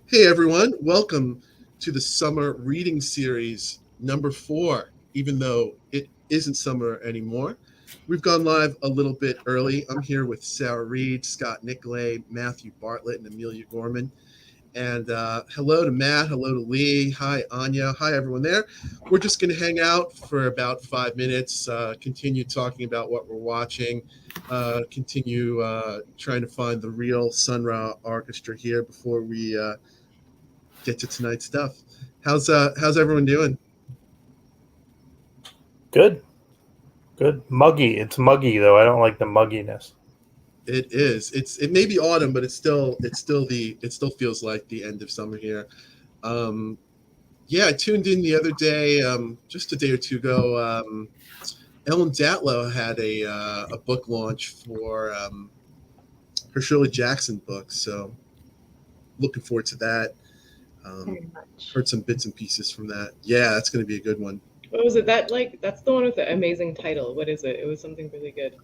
Hey everyone, welcome to the summer reading series number 4, even though it isn't summer anymore. We've gone live a little bit early. I'm here with Sarah Reed, Scott Nicolay, Matthew Bartlett, and Amelia Gorman. And hello to Matt, hello to Lee, hi Anya, hi everyone there. We're just going to hang out for about 5 minutes, continue talking about what we're watching, continue trying to find the real Sun Ra Orchestra here before we get to tonight's stuff. How's everyone doing? Good. Muggy. It's muggy though. I don't like the mugginess. It is. It may be autumn, but it still feels like the end of summer here. I tuned in the other day, just a day or two ago. Ellen Datlow had a book launch for her Shirley Jackson book, so looking forward to that. Very much. Heard some bits and pieces from that. Yeah, that's going to be a good one. What was it? That's the one with the amazing title. What is it? It was something really good.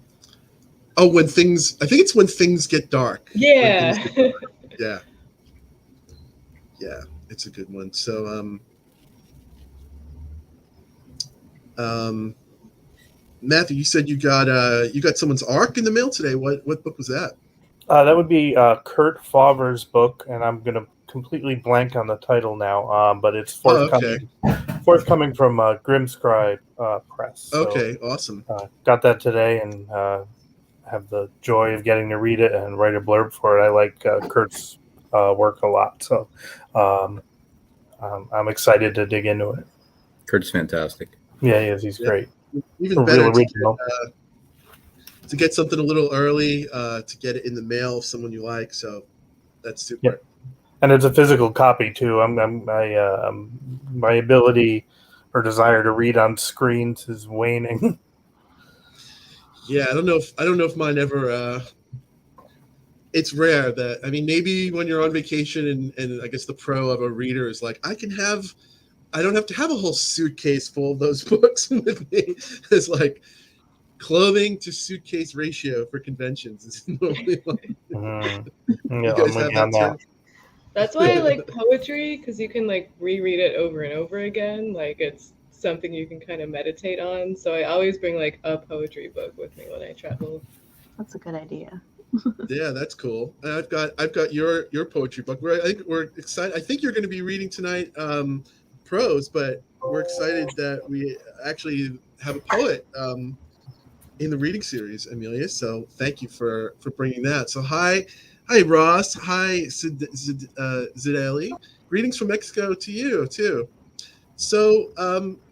Oh, I think it's When Things Get Dark. Yeah. Yeah, it's a good one. So, Matthew, you said you got someone's ARC in the mail today. What book was that? That would be Kurt Favre's book, and I'm going to completely blank on the title now, but it's forthcoming from Grimscribe Press. So, okay, awesome. Got that today, and have the joy of getting to read it and write a blurb for it. I like Kurt's work a lot, so I'm excited to dig into it. Kurt's fantastic. Yeah, he is. He's great. Even better to get something a little early, to get it in the mail of someone you like. So that's super. Yep. And it's a physical copy too. My ability or desire to read on screens is waning. Yeah, I don't know if mine ever. It's rare that, maybe when you're on vacation and I guess the pro of a reader is like, I don't have to have a whole suitcase full of those books with me. It's like clothing to suitcase ratio for conventions is normally like. Yeah, I'm with on that. That's why I like poetry, because you can like reread it over and over again. Like it's something you can kind of meditate on. So I always bring like a poetry book with me when I travel. That's a good idea. Yeah, that's cool. And I've got your poetry book. I think we're excited. I think you're going to be reading tonight prose, but we're excited that we actually have a poet in the reading series, Amelia. So thank you for bringing that. So hi Ross. Hi Zideli. Greetings from Mexico to you too. So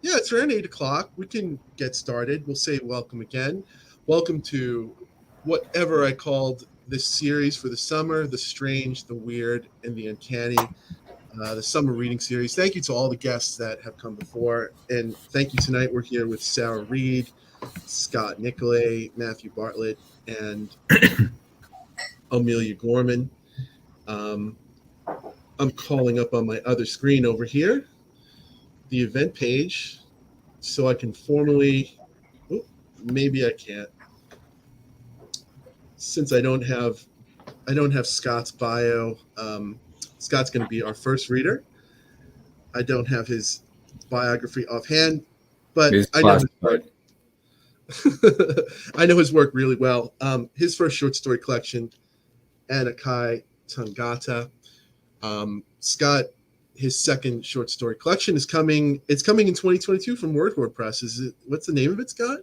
it's around 8:00. We can get started. We'll say welcome again. Welcome to whatever I called this series for the summer: the strange, the weird, and the uncanny. The summer reading series. Thank you to all the guests that have come before, and thank you tonight. We're here with Sarah Reed, Scott Nicolay, Matthew Bartlett, and Amelia Gorman. I'm calling up on my other screen over here the event page so I can formally. Maybe I can't, since I don't have Scott's bio. Scott's going to be our first reader. I don't have his biography offhand, but I know his work. I know his work really well. His first short story collection, Anakai Tangata. Scott, his second short story collection is coming. It's coming in 2022 from Word Press. What's the name of it, Scott?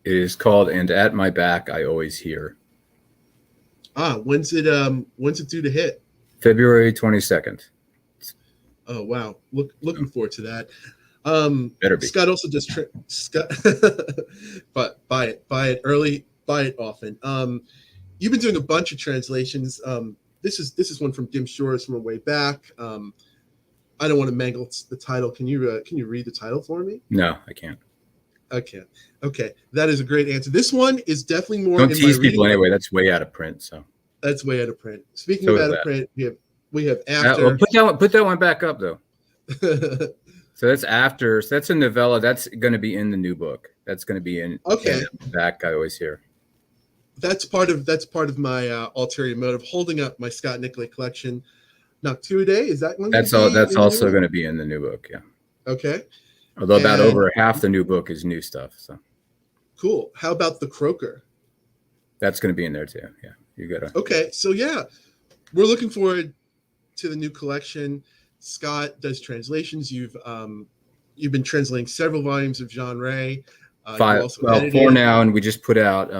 It is called "And at My Back I Always Hear." When's it due to hit? February 22nd. Oh wow! Looking forward to that. Better be. Scott also does Scott, but buy it early, buy it often. You've been doing a bunch of translations. This is one from Dim Shores from a way back. I don't want to mangle the title. Can you read the title for me? No, I can't. Okay, that is a great answer. This one is definitely more. Don't tease people anyway. That's way out of print. So. That's way out of print. Speaking of out of print, we have after. Put that one back up though. So that's after. So that's a novella. That's going to be in the new book. That's going to be in. Okay. Back I always hear. that's part of my ulterior motive, holding up my Scott Nicolay collection. Noctuidae, is that one? That's all. That's also going to be in the new book. Yeah. Okay. Although about over half the new book is new stuff. So cool. How about the Croaker? That's going to be in there too. Yeah. You got to. Okay. So yeah, we're looking forward to the new collection. Scott does translations. You've been translating several volumes of Jean Ray. 4 now, and we just put out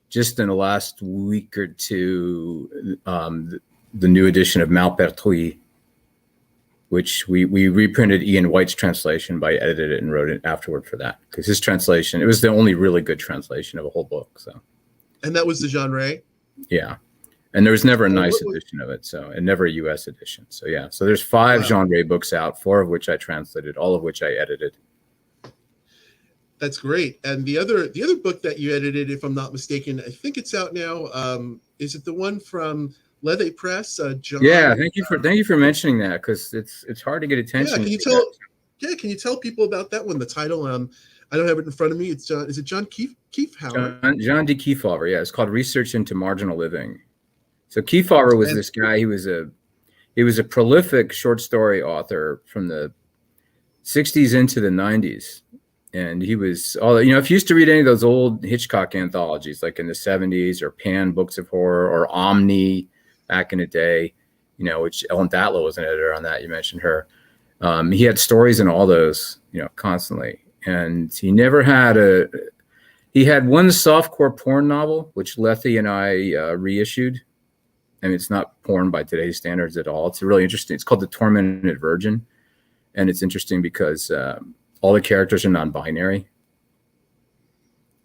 just in the last week or two the new edition of Malpertuis, which we reprinted Ian White's translation, but I edited it and wrote it afterward for that, because his translation, it was the only really good translation of a whole book. So, and that was the Jean Ray? Yeah. And there was never a nice edition of it, and never a U.S. edition. So yeah, so there's 5 Jean Ray books out, 4 of which I translated, all of which I edited. That's great. And the other book that you edited, if I'm not mistaken, I think it's out now. Is it the one from Lethe Press? John? Yeah, thank you for mentioning that, because it's hard to get attention. Yeah, can you tell people about that one? The title, I don't have it in front of me. It's is it John Kiefer? John D. Kiefer. Yeah, it's called Research into Marginal Living. So Kiefer was this guy. He was a prolific short story author from the 60s into the 90s. And he was if you used to read any of those old Hitchcock anthologies, like in the 70s, or Pan Books of Horror, or Omni back in the day, which Ellen Datlow was an editor on that. You mentioned her. He had stories in all those, constantly. And he never had he had one softcore porn novel, which Lethe and I reissued. I mean, it's not porn by today's standards at all. It's really interesting. It's called The Tormented Virgin. And it's interesting because all the characters are non-binary.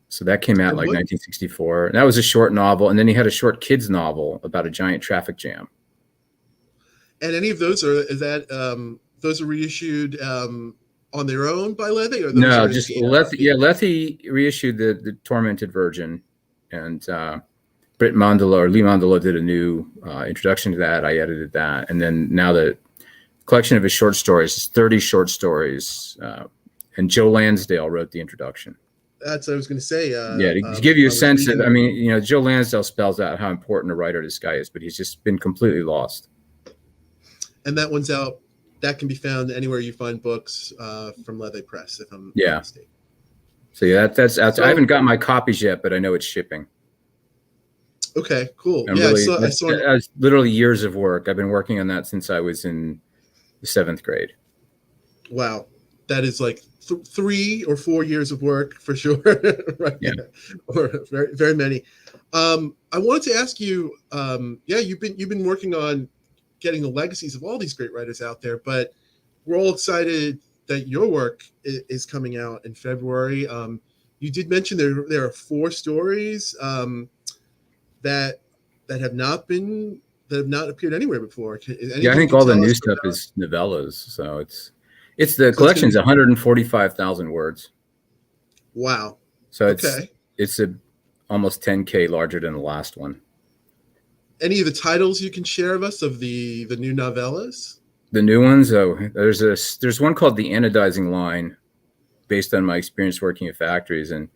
So that came out in 1964. And that was a short novel. And then he had a short kids novel about a giant traffic jam. And any of those those are reissued on their own by Lethe? Or no, just Lethe. Yeah, Lethe reissued the Tormented Virgin. And Lee Mandela did a new introduction to that. I edited that. And then now the collection of his short stories is 30 short stories. And Joe Lansdale wrote the introduction. That's what I was going to say. To give you a sense of, Joe Lansdale spells out how important a writer this guy is, but he's just been completely lost. And that one's out. That can be found anywhere you find books from Lethe Press, if I'm not mistaken. So yeah, that's out. So I haven't got my copies yet, but I know it's shipping. Okay, cool. I saw it. Literally years of work. I've been working on that since I was in the 7th grade. Wow. That is like 3 or 4 years of work for sure. Right. Yeah. Or very, very many. I wanted to ask you, you've been working on getting the legacies of all these great writers out there, but we're all excited that your work is coming out in February. You did mention there are 4 stories that have not appeared anywhere before. I think all the new stuff is novellas. So it's the collection's 145,000 words. Wow. So it's almost 10K larger than the last one. Any of the titles you can share of us of the new novellas? The new ones? Oh, there's one called The Anodizing Line, based on my experience working at factories. And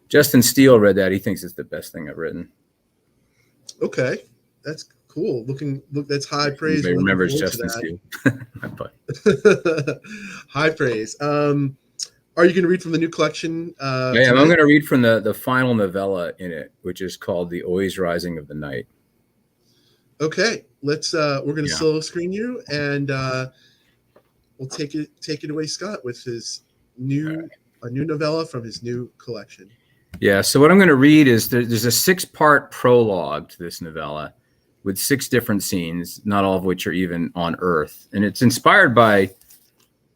Justin Steele read that. He thinks it's the best thing I've written. Okay. That's cool. That's high praise. Everybody remembers Justin Steele. High praise. Are you going to read from the new collection? I'm going to read from the final novella in it, which is called The Always Rising of the Night. Okay, we're going to solo screen you, and we'll take it away, Scott, with his new novella from his new collection. Yeah. So what I'm going to read is there's a 6-part prologue to this novella with 6 different scenes, not all of which are even on Earth, and it's inspired by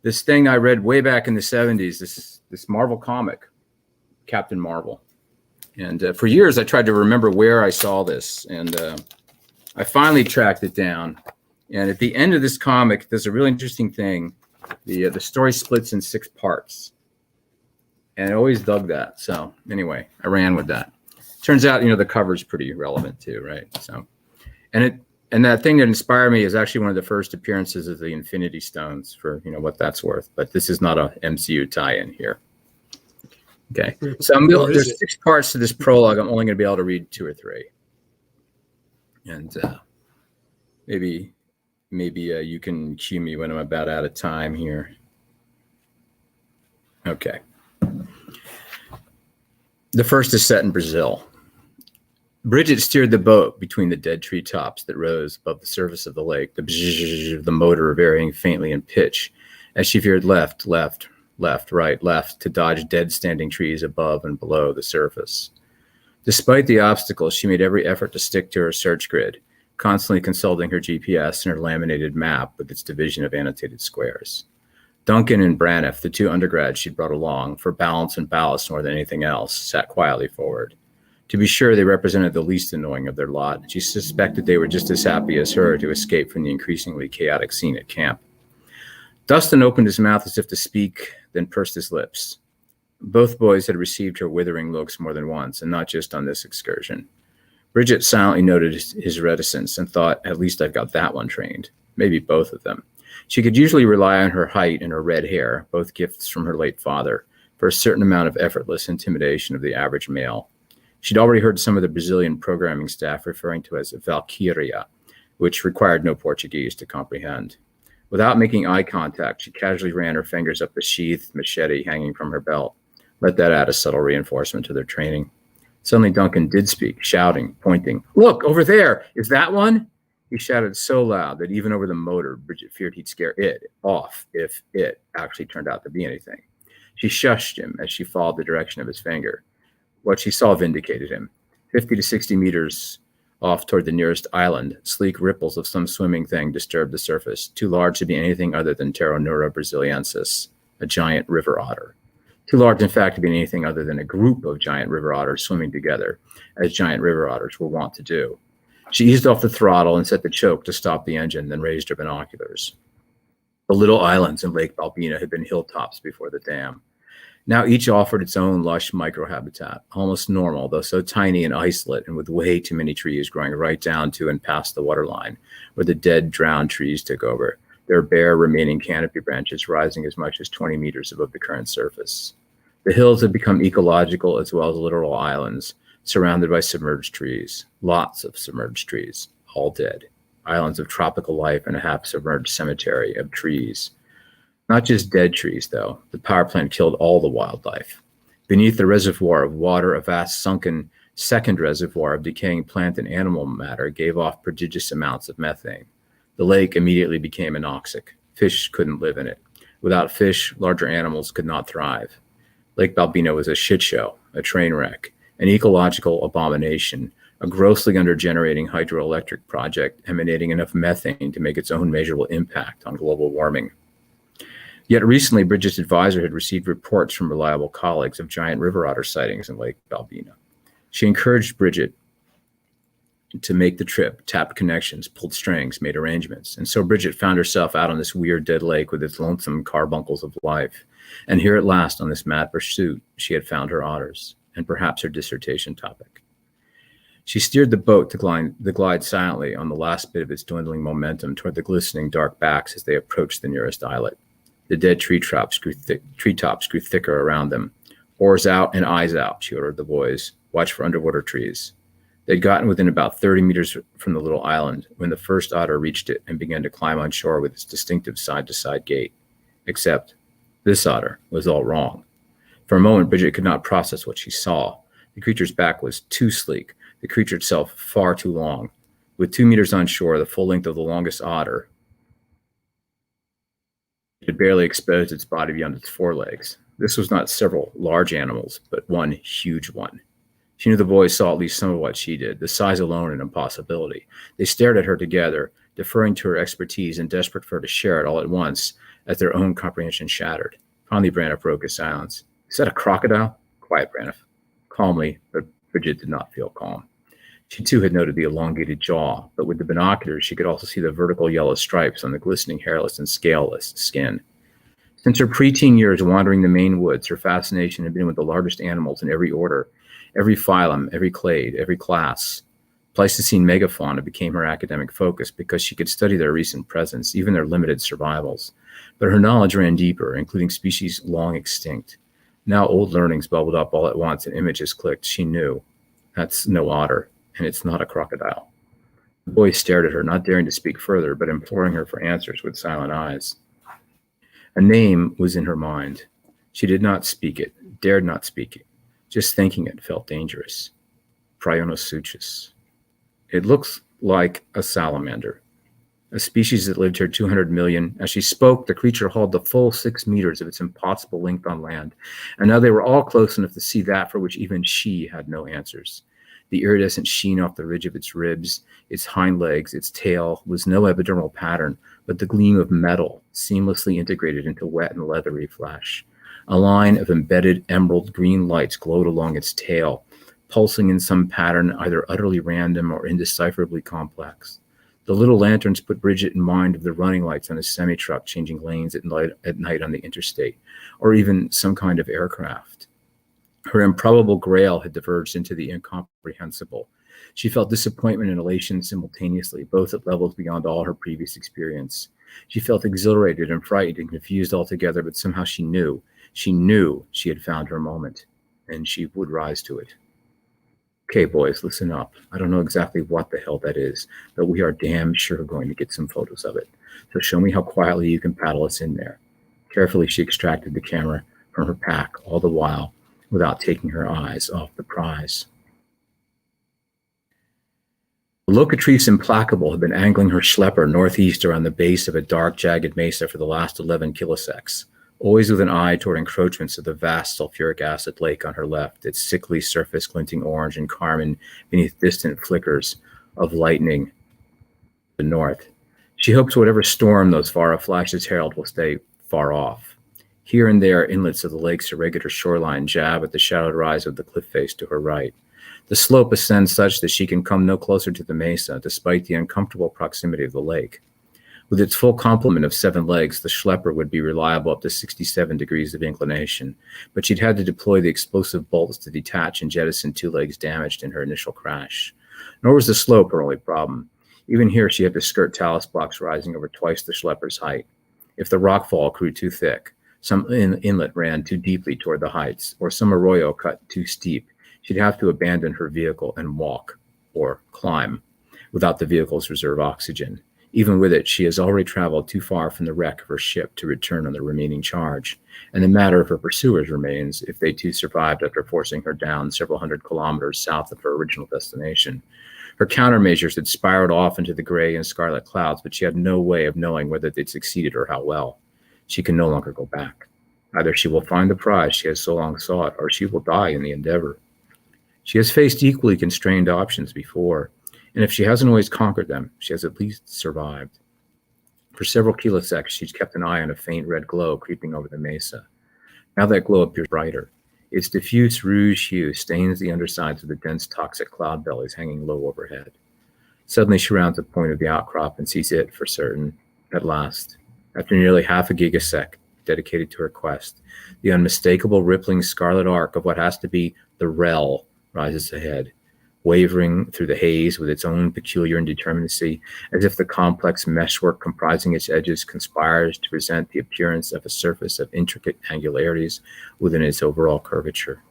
this thing I read way back in the 70s. This Marvel comic, Captain Marvel, and for years I tried to remember where I saw this, and I finally tracked it down. And at the end of this comic, there's a really interesting thing. The story splits in 6 parts. And I always dug that. So anyway, I ran with that. Turns out, the cover's pretty relevant too, right? So, and that thing that inspired me is actually one of the first appearances of the Infinity Stones, for what that's worth. But this is not a MCU tie-in here. Okay. So Or is there's it? 6 parts to this prologue. I'm only going to be able to read 2 or 3. And maybe you can cue me when I'm about out of time here. Okay. The first is set in Brazil. Bridget steered the boat between the dead treetops that rose above the surface of the lake, the bzzz of the motor varying faintly in pitch as she veered left, right, left to dodge dead standing trees above and below the surface. Despite the obstacles, she made every effort to stick to her search grid, constantly consulting her GPS and her laminated map with its division of annotated squares. Duncan and Braniff, the 2 undergrads she'd brought along, for balance and ballast more than anything else, sat quietly forward. To be sure, they represented the least annoying of their lot, and she suspected they were just as happy as her to escape from the increasingly chaotic scene at camp. Dustin opened his mouth as if to speak, then pursed his lips. Both boys had received her withering looks more than once, and not just on this excursion. Bridget silently noted his reticence and thought, at least I've got that one trained. Maybe both of them. She could usually rely on her height and her red hair, both gifts from her late father, for a certain amount of effortless intimidation of the average male. She'd already heard some of the Brazilian programming staff referring to as Valkyria, which required no Portuguese to comprehend. Without making eye contact, she casually ran her fingers up the sheathed machete hanging from her belt. Let that add a subtle reinforcement to their training. Suddenly Duncan did speak, shouting, pointing. Look, over there, is that one? He shouted so loud that even over the motor, Bridget feared he'd scare it off if it actually turned out to be anything. She shushed him as she followed the direction of his finger. What she saw vindicated him. 50 to 60 meters off toward the nearest island, sleek ripples of some swimming thing disturbed the surface, too large to be anything other than Pteronura brasiliensis, a giant river otter. Too large, in fact, to be anything other than a group of giant river otters swimming together, as giant river otters were wont to do. She eased off the throttle and set the choke to stop the engine, then raised her binoculars. The little islands in Lake Balbina had been hilltops before the dam. Now each offered its own lush microhabitat, almost normal, though so tiny and isolate and with way too many trees growing right down to and past the waterline, where the dead, drowned trees took over, their bare remaining canopy branches rising as much as 20 meters above the current surface. The hills had become ecological as well as literal islands, surrounded by submerged trees, lots of submerged trees, all dead, islands of tropical life and a half-submerged cemetery of trees. Not just dead trees, though. The power plant killed all the wildlife. Beneath the reservoir of water, a vast sunken second reservoir of decaying plant and animal matter gave off prodigious amounts of methane. The lake immediately became anoxic. Fish couldn't live in it. Without fish, larger animals could not thrive. Lake Balbina was a shit show, a train wreck, an ecological abomination, a grossly under-generating hydroelectric project emanating enough methane to make its own measurable impact on global warming. Yet recently, Bridget's advisor had received reports from reliable colleagues of giant river otter sightings in Lake Balbina. She encouraged Bridget to make the trip, tapped connections, pulled strings, made arrangements. And so Bridget found herself out on this weird dead lake with its lonesome carbuncles of life. And here at last, on this mad pursuit, she had found her otters, and perhaps her dissertation topic. She steered the boat to glide silently on the last bit of its dwindling momentum toward the glistening dark backs as they approached the nearest islet. The dead treetops grew thicker around them. Oars out and eyes out, she ordered the boys. Watch for underwater trees. They'd gotten within about 30 meters from the little island when the first otter reached it and began to climb on shore with its distinctive side-to-side gait. Except this otter was all wrong. For a moment, Bridget could not process what she saw. The creature's back was too sleek, the creature itself far too long. With 2 meters on shore, the full length of the longest otter, it had barely exposed its body beyond its forelegs. This was not several large animals, but one huge one. She knew the boys saw at least some of what she did, the size alone an impossibility. They stared at her together, deferring to her expertise and desperate for her to share it all at once as their own comprehension shattered. Finally, Braniff broke his silence. Is that a crocodile? Quiet, Braniff. Calmly, but Bridget did not feel calm. She too had noted the elongated jaw, but with the binoculars she could also see the vertical yellow stripes on the glistening hairless and scaleless skin. Since her preteen years wandering the Maine woods, her fascination had been with the largest animals in every order, every phylum, every clade, every class. Pleistocene megafauna became her academic focus because she could study their recent presence, even their limited survivals. But her knowledge ran deeper, including species long extinct. Now old learnings bubbled up all at once and images clicked. She knew. That's no otter, and it's not a crocodile. The boy stared at her, not daring to speak further, but imploring her for answers with silent eyes. A name was in her mind. She did not speak it, dared not speak it. Just thinking it felt dangerous. Prionosuchus. It looks like a salamander, a species that lived here 200 million. As she spoke, the creature hauled the full 6 meters of its impossible length on land, and now they were all close enough to see that for which even she had no answers. The iridescent sheen off the ridge of its ribs, its hind legs, its tail was no epidermal pattern, but the gleam of metal seamlessly integrated into wet and leathery flesh. A line of embedded emerald green lights glowed along its tail, pulsing in some pattern either utterly random or indecipherably complex. The little lanterns put Bridget in mind of the running lights on a semi-truck changing lanes at night on the interstate, or even some kind of aircraft. Her improbable grail had diverged into the incomprehensible. She felt disappointment and elation simultaneously, both at levels beyond all her previous experience. She felt exhilarated and frightened and confused altogether, but somehow she knew she had found her moment, and she would rise to it. Okay, boys, listen up. I don't know exactly what the hell that is, but we are damn sure going to get some photos of it. So show me how quietly you can paddle us in there. Carefully, she extracted the camera from her pack, all the while without taking her eyes off the prize. The locatrice implacable had been angling her schlepper northeast around the base of a dark, jagged mesa for the last 11 kilosecs, always with an eye toward encroachments of the vast sulfuric acid lake on her left, its sickly surface glinting orange and carmine beneath distant flickers of lightning to the north. She hopes whatever storm those far-off flashes herald will stay far off. Here and there, inlets of the lake's irregular shoreline jab at the shadowed rise of the cliff face to her right. The slope ascends such that she can come no closer to the mesa, despite the uncomfortable proximity of the lake. With its full complement of 7 legs, the schlepper would be reliable up to 67 degrees of inclination, but she'd had to deploy the explosive bolts to detach and jettison 2 legs damaged in her initial crash. Nor was the slope her only problem. Even here, she had to skirt talus blocks rising over twice the schlepper's height. If the rockfall grew too thick, some inlet ran too deeply toward the heights, or some arroyo cut too steep, she'd have to abandon her vehicle and walk, or climb, without the vehicle's reserve oxygen. Even with it, she has already traveled too far from the wreck of her ship to return on the remaining charge, and the matter of her pursuers remains, if they too survived after forcing her down several hundred kilometers south of her original destination. Her countermeasures had spiraled off into the gray and scarlet clouds, but she had no way of knowing whether they'd succeeded or how well. She can no longer go back. Either she will find the prize she has so long sought, or she will die in the endeavor. She has faced equally constrained options before, and if she hasn't always conquered them, she has at least survived. For several kiloseconds, she's kept an eye on a faint red glow creeping over the mesa. Now that glow appears brighter. Its diffuse rouge hue stains the undersides of the dense toxic cloud bellies hanging low overhead. Suddenly, she rounds a point of the outcrop and sees it for certain, at last. After nearly half a gigasec dedicated to her quest, the unmistakable rippling scarlet arc of what has to be the Rel rises ahead, wavering through the haze with its own peculiar indeterminacy, as if the complex meshwork comprising its edges conspires to present the appearance of a surface of intricate angularities within its overall curvature.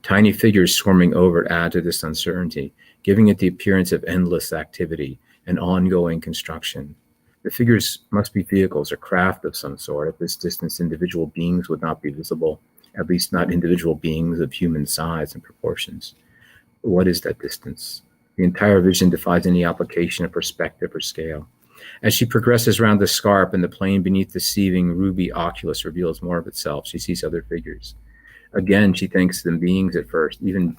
Tiny figures swarming over it add to this uncertainty, giving it the appearance of endless activity and ongoing construction. The figures must be vehicles or craft of some sort. At this distance, individual beings would not be visible, at least not individual beings of human size and proportions. But what is that distance? The entire vision defies any application of perspective or scale. As she progresses around the scarp and the plain beneath the seething ruby oculus reveals more of itself, she sees other figures. Again, she thinks them beings at first, even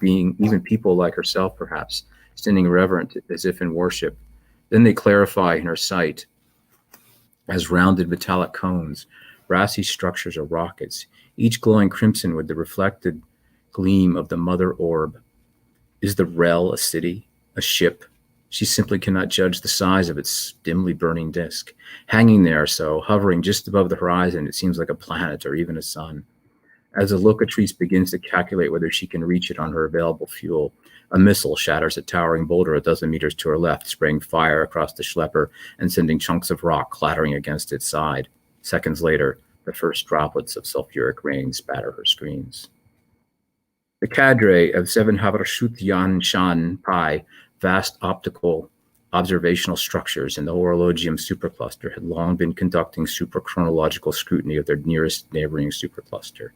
people like herself perhaps, standing reverent as if in worship. Then they clarify in her sight as rounded metallic cones, brassy structures or rockets, each glowing crimson with the reflected gleam of the mother orb. Is the Rel a city, a ship? She simply cannot judge the size of its dimly burning disk. Hanging there so, hovering just above the horizon, it seems like a planet or even a sun. As the locatrice begins to calculate whether she can reach it on her available fuel, a missile shatters a towering boulder a dozen meters to her left, spraying fire across the schlepper and sending chunks of rock clattering against its side. Seconds later, the first droplets of sulfuric rain spatter her screens. The cadre of 7 Havrashutyan Shan Pi, vast optical observational structures in the horologium supercluster, had long been conducting suprachronological scrutiny of their nearest neighboring supercluster,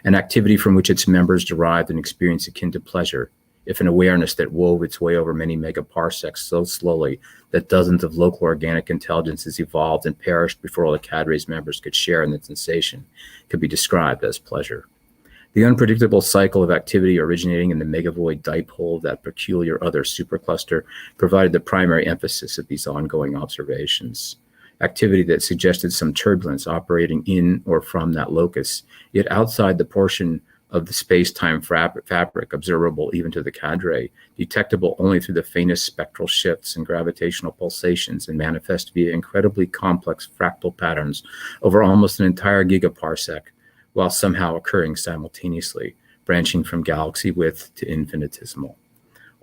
an activity from which its members derived an experience akin to pleasure, if an awareness that wove its way over many megaparsecs so slowly that dozens of local organic intelligences evolved and perished before all the cadre's members could share in the sensation, could be described as pleasure. The unpredictable cycle of activity originating in the megavoid dipole of that peculiar other supercluster provided the primary emphasis of these ongoing observations. Activity that suggested some turbulence operating in or from that locus, yet outside the portion of the space-time fabric observable even to the cadre, detectable only through the faintest spectral shifts and gravitational pulsations, and manifest via incredibly complex fractal patterns over almost an entire gigaparsec, while somehow occurring simultaneously, branching from galaxy width to infinitesimal.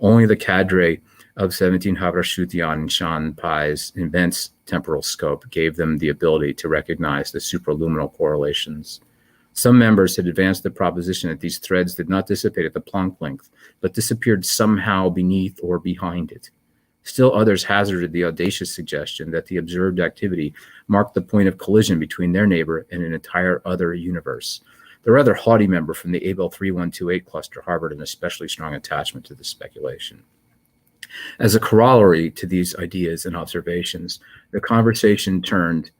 Only the cadre of 17 Havrashutyan Shan Pi's immense temporal scope gave them the ability to recognize the supraluminal correlations. Some members had advanced the proposition that these threads did not dissipate at the Planck length, but disappeared somehow beneath or behind it. Still others hazarded the audacious suggestion that the observed activity marked the point of collision between their neighbor and an entire other universe. The rather haughty member from the Abel 3128 cluster harbored an especially strong attachment to this speculation. As a corollary to these ideas and observations, the conversation turned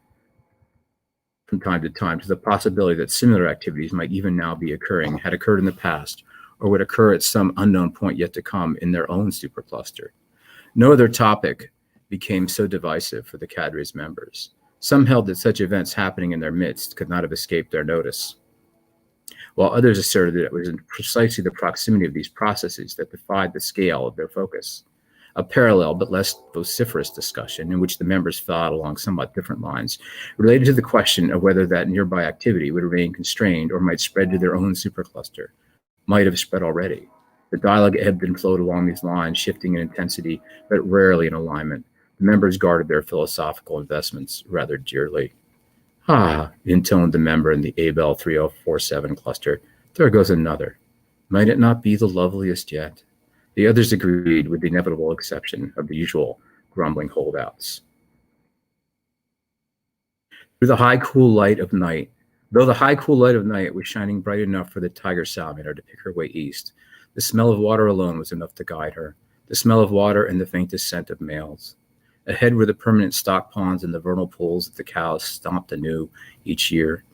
from time to time to the possibility that similar activities might even now be occurring, had occurred in the past, or would occur at some unknown point yet to come in their own supercluster. No other topic became so divisive for the cadre's members. Some held that such events happening in their midst could not have escaped their notice, while others asserted that it was in precisely the proximity of these processes that defied the scale of their focus. A parallel but less vociferous discussion, in which the members fell out along somewhat different lines, related to the question of whether that nearby activity would remain constrained or might spread to their own supercluster. Might have spread already. The dialogue ebbed and flowed along these lines, shifting in intensity, but rarely in alignment. The members guarded their philosophical investments rather dearly. Ah, intoned the member in the Abel 3047 cluster. There goes another. Might it not be the loveliest yet? The others agreed, with the inevitable exception of the usual grumbling holdouts. Though the high cool light of night was shining bright enough for the tiger salamander to pick her way east, the smell of water alone was enough to guide her, the smell of water and the faintest scent of males. Ahead were the permanent stock ponds and the vernal pools that the cows stomped anew each year.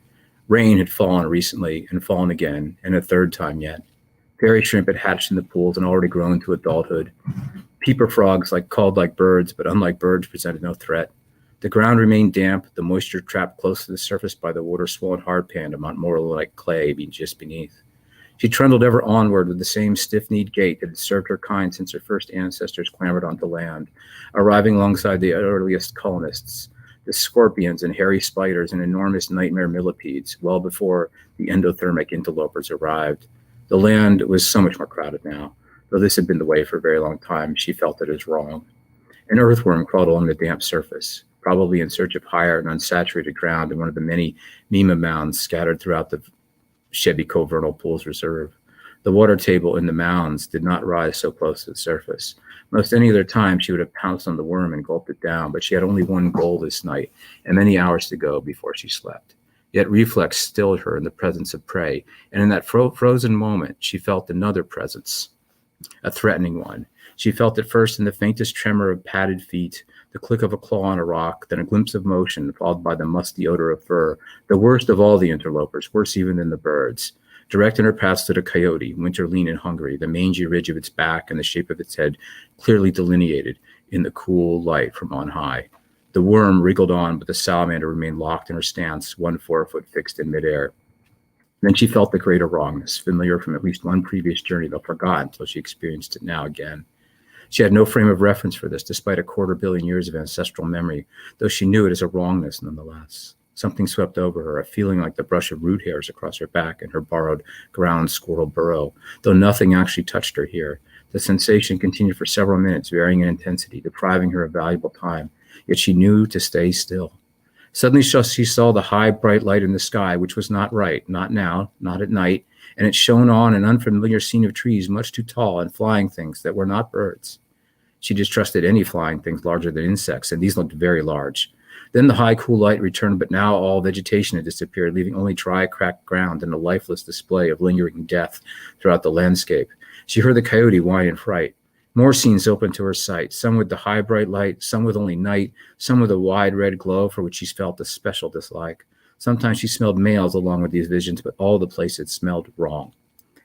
Rain had fallen recently and fallen again, and a third time yet. Fairy shrimp had hatched in the pools and already grown to adulthood. Peeper frogs called like birds, but unlike birds presented no threat. The ground remained damp, the moisture trapped close to the surface by the water-swollen hardpan of Montmorillon-like clay just beneath. She trundled ever onward with the same stiff-kneed gait that had served her kind since her first ancestors clambered onto land, arriving alongside the earliest colonists, the scorpions and hairy spiders and enormous nightmare millipedes, well before the endothermic interlopers arrived. The land was so much more crowded now, though this had been the way for a very long time. She felt it as wrong. An earthworm crawled along the damp surface, probably in search of higher and unsaturated ground in one of the many Mima mounds scattered throughout the Chebico Vernal Pools Reserve. The water table in the mounds did not rise so close to the surface. Most any other time she would have pounced on the worm and gulped it down, but she had only one goal this night and many hours to go before she slept. Yet reflex stilled her in the presence of prey, and in that frozen moment she felt another presence, a threatening one. She felt it first in the faintest tremor of padded feet, the click of a claw on a rock, then a glimpse of motion, followed by the musty odor of fur, the worst of all the interlopers, worse even than the birds. Direct in her path stood a coyote, winter lean and hungry, the mangy ridge of its back and the shape of its head clearly delineated in the cool light from on high. The worm wriggled on, but the salamander remained locked in her stance, one forefoot fixed in midair. Then she felt the greater wrongness, familiar from at least one previous journey, though forgotten until she experienced it now again. She had no frame of reference for this, despite 250 million years of ancestral memory, though she knew it as a wrongness nonetheless. Something swept over her, a feeling like the brush of root hairs across her back in her borrowed ground squirrel burrow, though nothing actually touched her here. The sensation continued for several minutes, varying in intensity, depriving her of valuable time, yet she knew to stay still. Suddenly she saw the high, bright light in the sky, which was not right, not now, not at night, and it shone on an unfamiliar scene of trees much too tall and flying things that were not birds. She distrusted any flying things larger than insects, and these looked very large. Then the high, cool light returned, but now all vegetation had disappeared, leaving only dry, cracked ground and a lifeless display of lingering death throughout the landscape. She heard the coyote whine in fright. More scenes opened to her sight, some with the high, bright light, some with only night, some with a wide red glow for which she felt a special dislike. Sometimes she smelled males along with these visions, but all the places smelled wrong.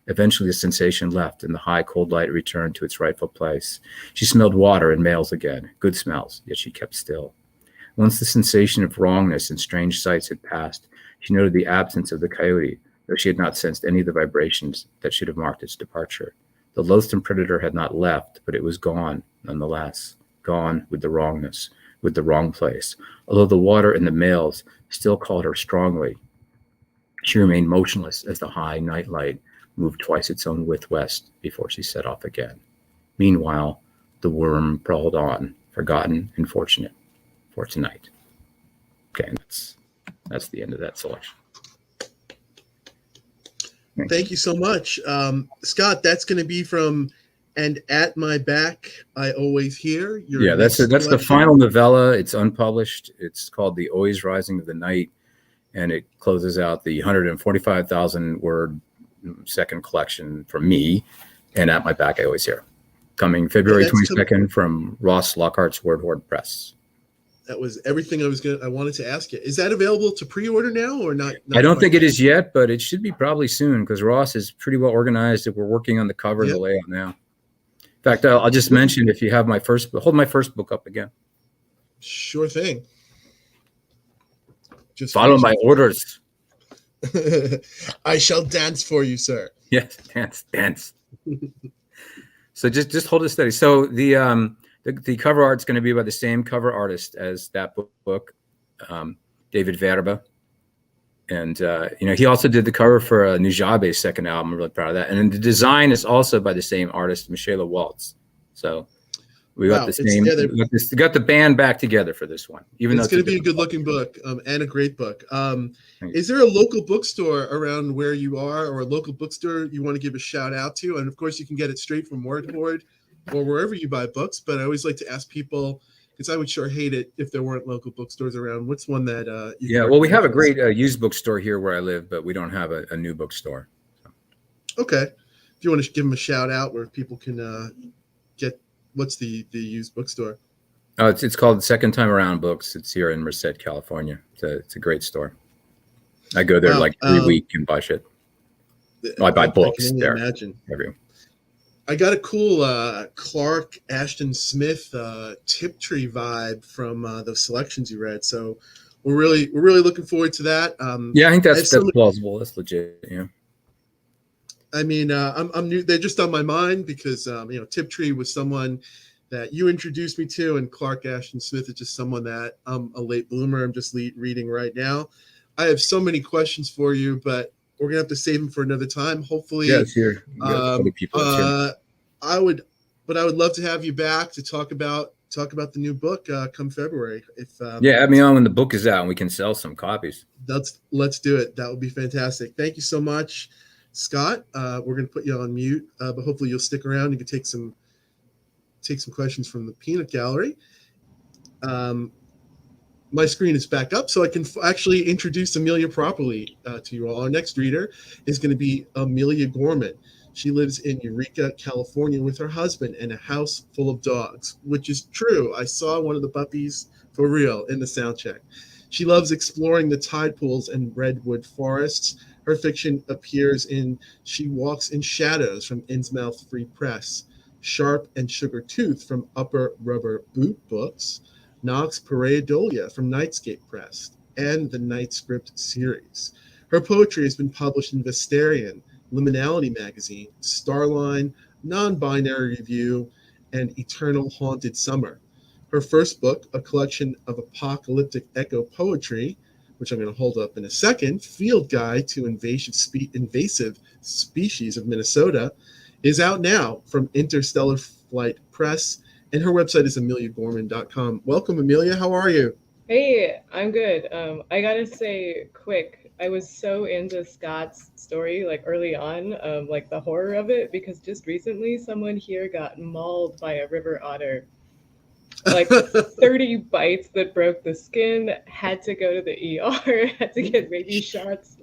Eventually, the sensation left, and the high, cold light returned to its rightful place. She smelled water and males again, good smells, yet she kept still. Once the sensation of wrongness and strange sights had passed, she noted the absence of the coyote, though she had not sensed any of the vibrations that should have marked its departure. The loathsome predator had not left, but it was gone nonetheless, gone with the wrongness, with the wrong place. Although the water and the males still called her strongly, she remained motionless as the high night light moved twice its own width west before she set off again. Meanwhile, the worm crawled on, forgotten and fortunate for tonight. Okay, that's the end of that selection. Thank you so much. Scott, that's going to be from And At My Back, I Always Hear. Yeah, that's the final novella. It's unpublished. It's called The Always Rising of the Night, and it closes out the 145,000 word second collection from me, And At My Back, I Always Hear. Coming February 22nd from Ross Lockhart's Word Horde Press. That was everything I wanted to ask you. Is that available to pre-order now or not? I don't think it is yet, but it should be probably soon because Ross is pretty well organized. We're working on the cover and the layout now. In fact, I'll just mention, if you have hold my first book up again. Sure thing. Just follow my orders. I shall dance for you, sir. Yes, dance. So just hold it steady. So the cover art's going to be by the same cover artist as that book, David Verba. And, he also did the cover for Nujabe's second album. I'm really proud of that. And then the design is also by the same artist, Michela Waltz. So we got the same, we got the band back together for this one. Even though it's going to be a good looking book and a great book. Is there a local bookstore around where you are, or a local bookstore you want to give a shout out to? And of course you can get it straight from Word Horde or wherever you buy books, but I always like to ask people, because I would sure hate it if there weren't local bookstores around. What's one that we have a great used bookstore here where I live, but we don't have a new bookstore. Okay. If you want to give them a shout out where people can get, what's the used bookstore? Oh, it's called Second Time Around Books. It's here in Merced, California. It's a great store. I go there like every week and buy shit. I buy books there. Everyone. I got a cool Clark Ashton Smith Tiptree vibe from the selections you read, so we're really looking forward to that. I think that's plausible. That's legit. Yeah. I mean, I'm new. They're just on my mind because Tiptree was someone that you introduced me to, and Clark Ashton Smith is just someone that I'm a late bloomer. I'm just reading right now. I have so many questions for you, but we're gonna have to save them for another time. Hopefully, it's here. I would love to have you back to talk about the new book come February. If have me on when the book is out and we can sell some copies. Let's do it. That would be fantastic. Thank you so much, Scott. We're gonna put you on mute, but hopefully you'll stick around. You can take some questions from the peanut gallery. My screen is back up, so I can actually introduce Amelia properly to you all. Our next reader is going to be Amelia Gorman. She lives in Eureka, California with her husband in a house full of dogs, which is true. I saw one of the puppies for real in the sound check. She loves exploring the tide pools and redwood forests. Her fiction appears in She Walks in Shadows from Innsmouth Free Press, Sharp and Sugar Tooth from Upper Rubber Boot Books, Nox Pareidolia from Nightscape Press, and the Night Script series. Her poetry has been published in Vestarian, Liminality Magazine, Starline, Non-Binary Review, and Eternal Haunted Summer. Her first book, a collection of apocalyptic echo poetry, which I'm going to hold up in a second, Field Guide to Invasive Species of Minnesota, is out now from Interstellar Flight Press, and her website is ameliagorman.com. Welcome, Amelia. How are you? Hey, I'm good. I gotta say quick, I was so into Scott's story like early on, like the horror of it, because just recently someone here got mauled by a river otter. Like 30 bites that broke the skin, had to go to the ER, had to get rabies shots.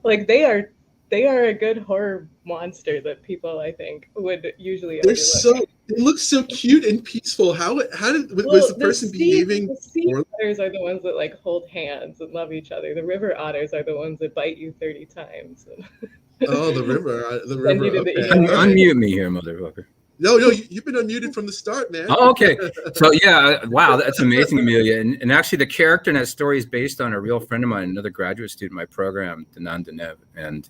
Like they are a good horror monster that people, I think, would usually They're overlook. they look so cute and peaceful. How did was Well, the person behaving? the sea otters are the ones that like hold hands and love each other. The river otters are the ones that bite you 30 times. Oh, the river. Send you to the Okay. ER. Unmute me here, motherfucker. No, you've been unmuted from the start, man. Oh, okay. So yeah, wow, that's amazing, Amelia. And actually, the character in that story is based on a real friend of mine, another graduate student in my program, Danan Denev, and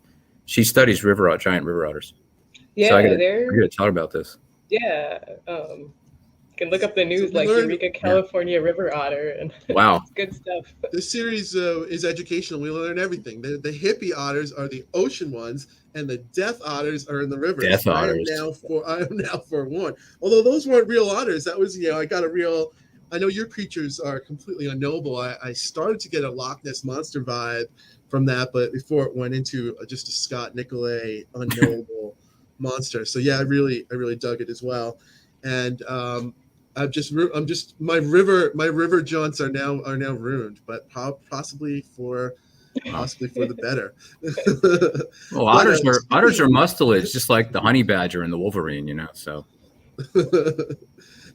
she studies giant river otters. Yeah, so I gotta talk about this. Yeah, you can look up the news like learned- Eureka, California river otter, and Wow. it's good stuff. This series is educational. We learn everything. The hippie otters are the ocean ones, and the death otters are in the rivers. Death otters. I am now forewarned. Although those weren't real otters. That was, I got a real. I know your creatures are completely unknowable. I started to get a Loch Ness monster vibe from that, but before it went into just a Scott Nicolay unknowable monster. So yeah, I really dug it as well, and I'm just my river jaunts are now ruined, but possibly for the better. Well, otters are mustelid, just like the honey badger and the wolverine, so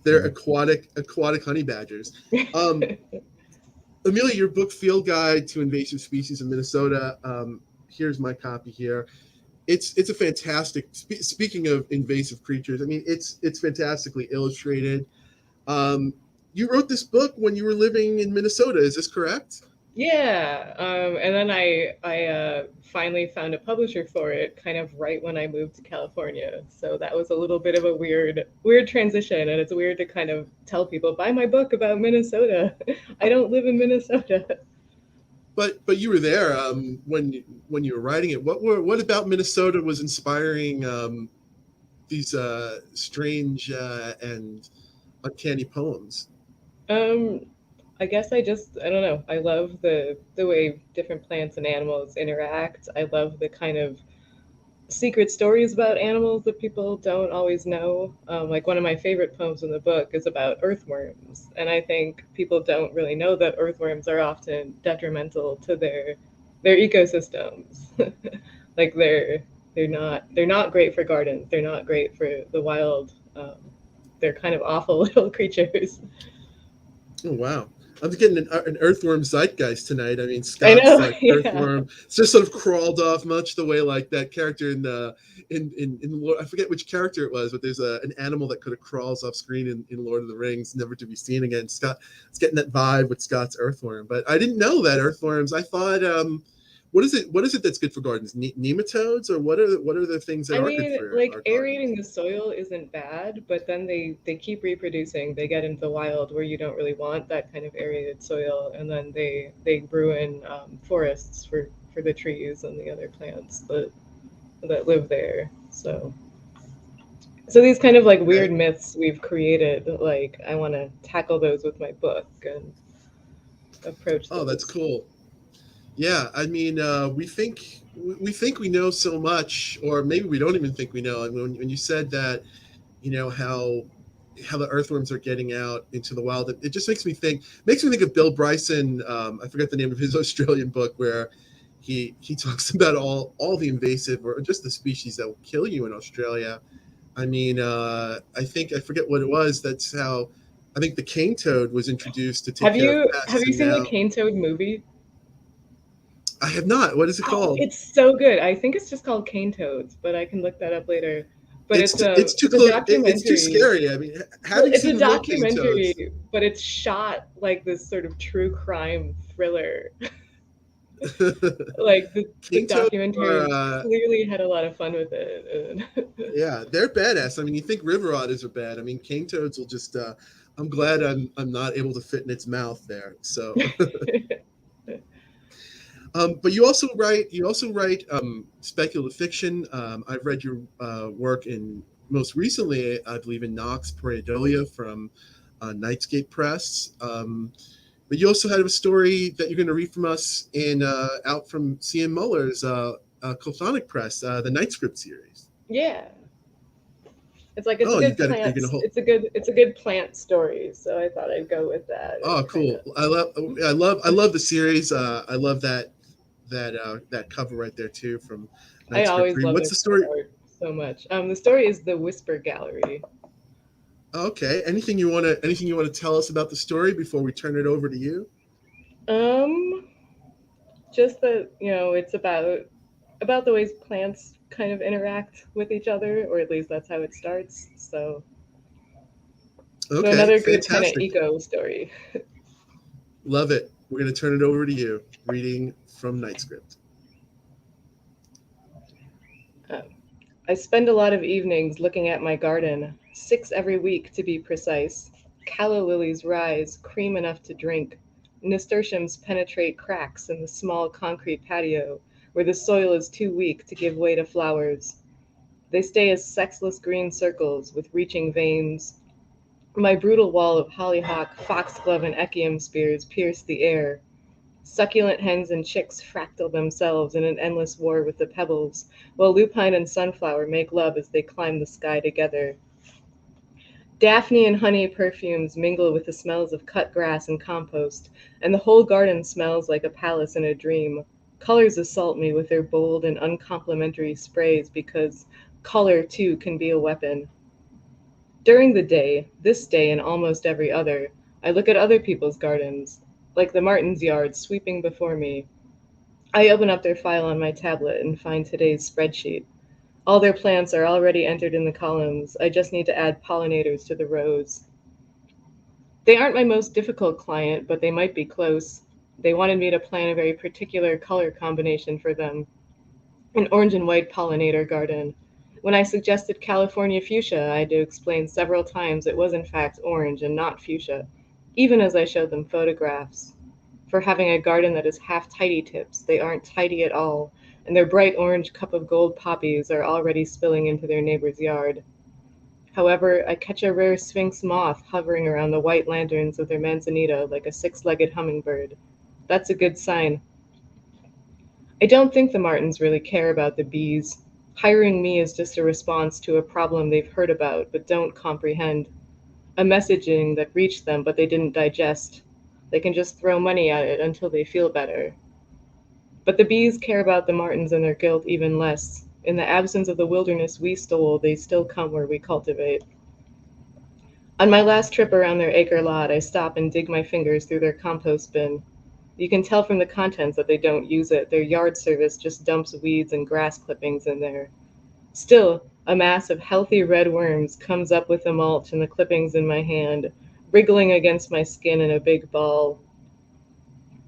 they're aquatic honey badgers. Amelia, your book Field Guide to Invasive Species in Minnesota. Here's my copy here. It's a fantastic. Speaking of invasive creatures, I mean it's fantastically illustrated. You wrote this book when you were living in Minnesota. Is this correct? Yeah, and then I finally found a publisher for it kind of right when I moved to California. So that was a little bit of a weird transition, and it's weird to kind of tell people, buy my book about Minnesota. I don't live in Minnesota. But you were there when you were writing it. What about Minnesota was inspiring these strange and uncanny poems? I guess I don't know. I love the way different plants and animals interact. I love the kind of secret stories about animals that people don't always know. Like one of my favorite poems in the book is about earthworms, and I think people don't really know that earthworms are often detrimental to their ecosystems. Like they're not great for gardens. They're not great for the wild. They're kind of awful little creatures. Oh wow! I'm getting an earthworm zeitgeist tonight. I mean, Scott's earthworm. It's just sort of crawled off, much the way like that character in I forget which character it was, but there's an animal that kind of crawls off screen in Lord of the Rings, never to be seen again. Scott, it's getting that vibe with Scott's earthworm, but I didn't know that earthworms. I thought, what is it that's good for gardens? Nematodes, or what are the things that aren't good for? Like aerating the soil isn't bad, but then they keep reproducing. They get into the wild where you don't really want that kind of aerated soil, and then they ruin forests for the trees and the other plants that live there. So these kind of like weird myths we've created, like I want to tackle those with my book and approach those. Oh, that's cool. Yeah, I mean, we think we know so much, or maybe we don't even think we know. I mean, when you said that, how the earthworms are getting out into the wild, it just makes me think of Bill Bryson. I forget the name of his Australian book where he talks about all the invasive or just the species that will kill you in Australia. I mean, I forget what it was. That's how I think the cane toad was introduced to take care of pests. Have you seen the cane toad movie? I have not. What is it called? It's so good. I think it's just called Cane Toads, but I can look that up later. But it's too close. It's too scary. I mean, it's a documentary, but it's shot like this sort of true crime thriller. Like the documentary clearly had a lot of fun with it. Yeah, they're badass. I mean, you think river otters are bad. I mean, cane toads will just. I'm glad I'm not able to fit in its mouth there. So. But you also write speculative fiction. I've read your work most recently, I believe, in Nox Pareidolia from Nightscape Press. But you also had a story that you're going to read from us in out from C.M. Muller's Chthonic Press, the Night Script series. Yeah. It's like it's Oh, a you've good got it. You're plant. gonna hold. It's a good plant story, so I thought I'd go with that. Oh, cool! I love the series. I love that cover right there too from I Night Script always 3. love What's their the story? art so much. The story is The Whisper Gallery. Okay. Anything you wanna tell us about the story before we turn it over to you? Just that, it's about the ways plants kind of interact with each other, or at least that's how it starts. So Okay, another good kind of fantastic. eco story. Love it. We're going to turn it over to you, reading from Night Script. I spend a lot of evenings looking at my garden, 6 every week to be precise. Calla lilies rise, cream enough to drink. Nasturtiums penetrate cracks in the small concrete patio where the soil is too weak to give way to flowers. They stay as sexless green circles with reaching veins. My brutal wall of hollyhock, foxglove, and echium spears pierce the air. Succulent hens and chicks fractal themselves in an endless war with the pebbles, while lupine and sunflower make love as they climb the sky together. Daphne and honey perfumes mingle with the smells of cut grass and compost, and the whole garden smells like a palace in a dream. Colors assault me with their bold and uncomplimentary sprays because color, too, can be a weapon. During the day, this day and almost every other, I look at other people's gardens, like the Martins' yard sweeping before me. I open up their file on my tablet and find today's spreadsheet. All their plants are already entered in the columns. I just need to add pollinators to the rows. They aren't my most difficult client, but they might be close. They wanted me to plan a very particular color combination for them. An orange and white pollinator garden. When I suggested California fuchsia, I had to explain several times it was in fact orange and not fuchsia, even as I showed them photographs. For having a garden that is half tidy tips, they aren't tidy at all, and their bright orange cup of gold poppies are already spilling into their neighbor's yard. However, I catch a rare sphinx moth hovering around the white lanterns of their manzanita like a 6-legged hummingbird. That's a good sign. I don't think the Martins really care about the bees. Hiring me is just a response to a problem they've heard about but don't comprehend. A messaging that reached them but they didn't digest. They can just throw money at it until they feel better. But the bees care about the Martins and their guilt even less. In the absence of the wilderness we stole, they still come where we cultivate. On my last trip around their acre lot, I stop and dig my fingers through their compost bin. You can tell from the contents that they don't use it. Their yard service just dumps weeds and grass clippings in there. Still, a mass of healthy red worms comes up with the mulch and the clippings in my hand, wriggling against my skin in a big ball.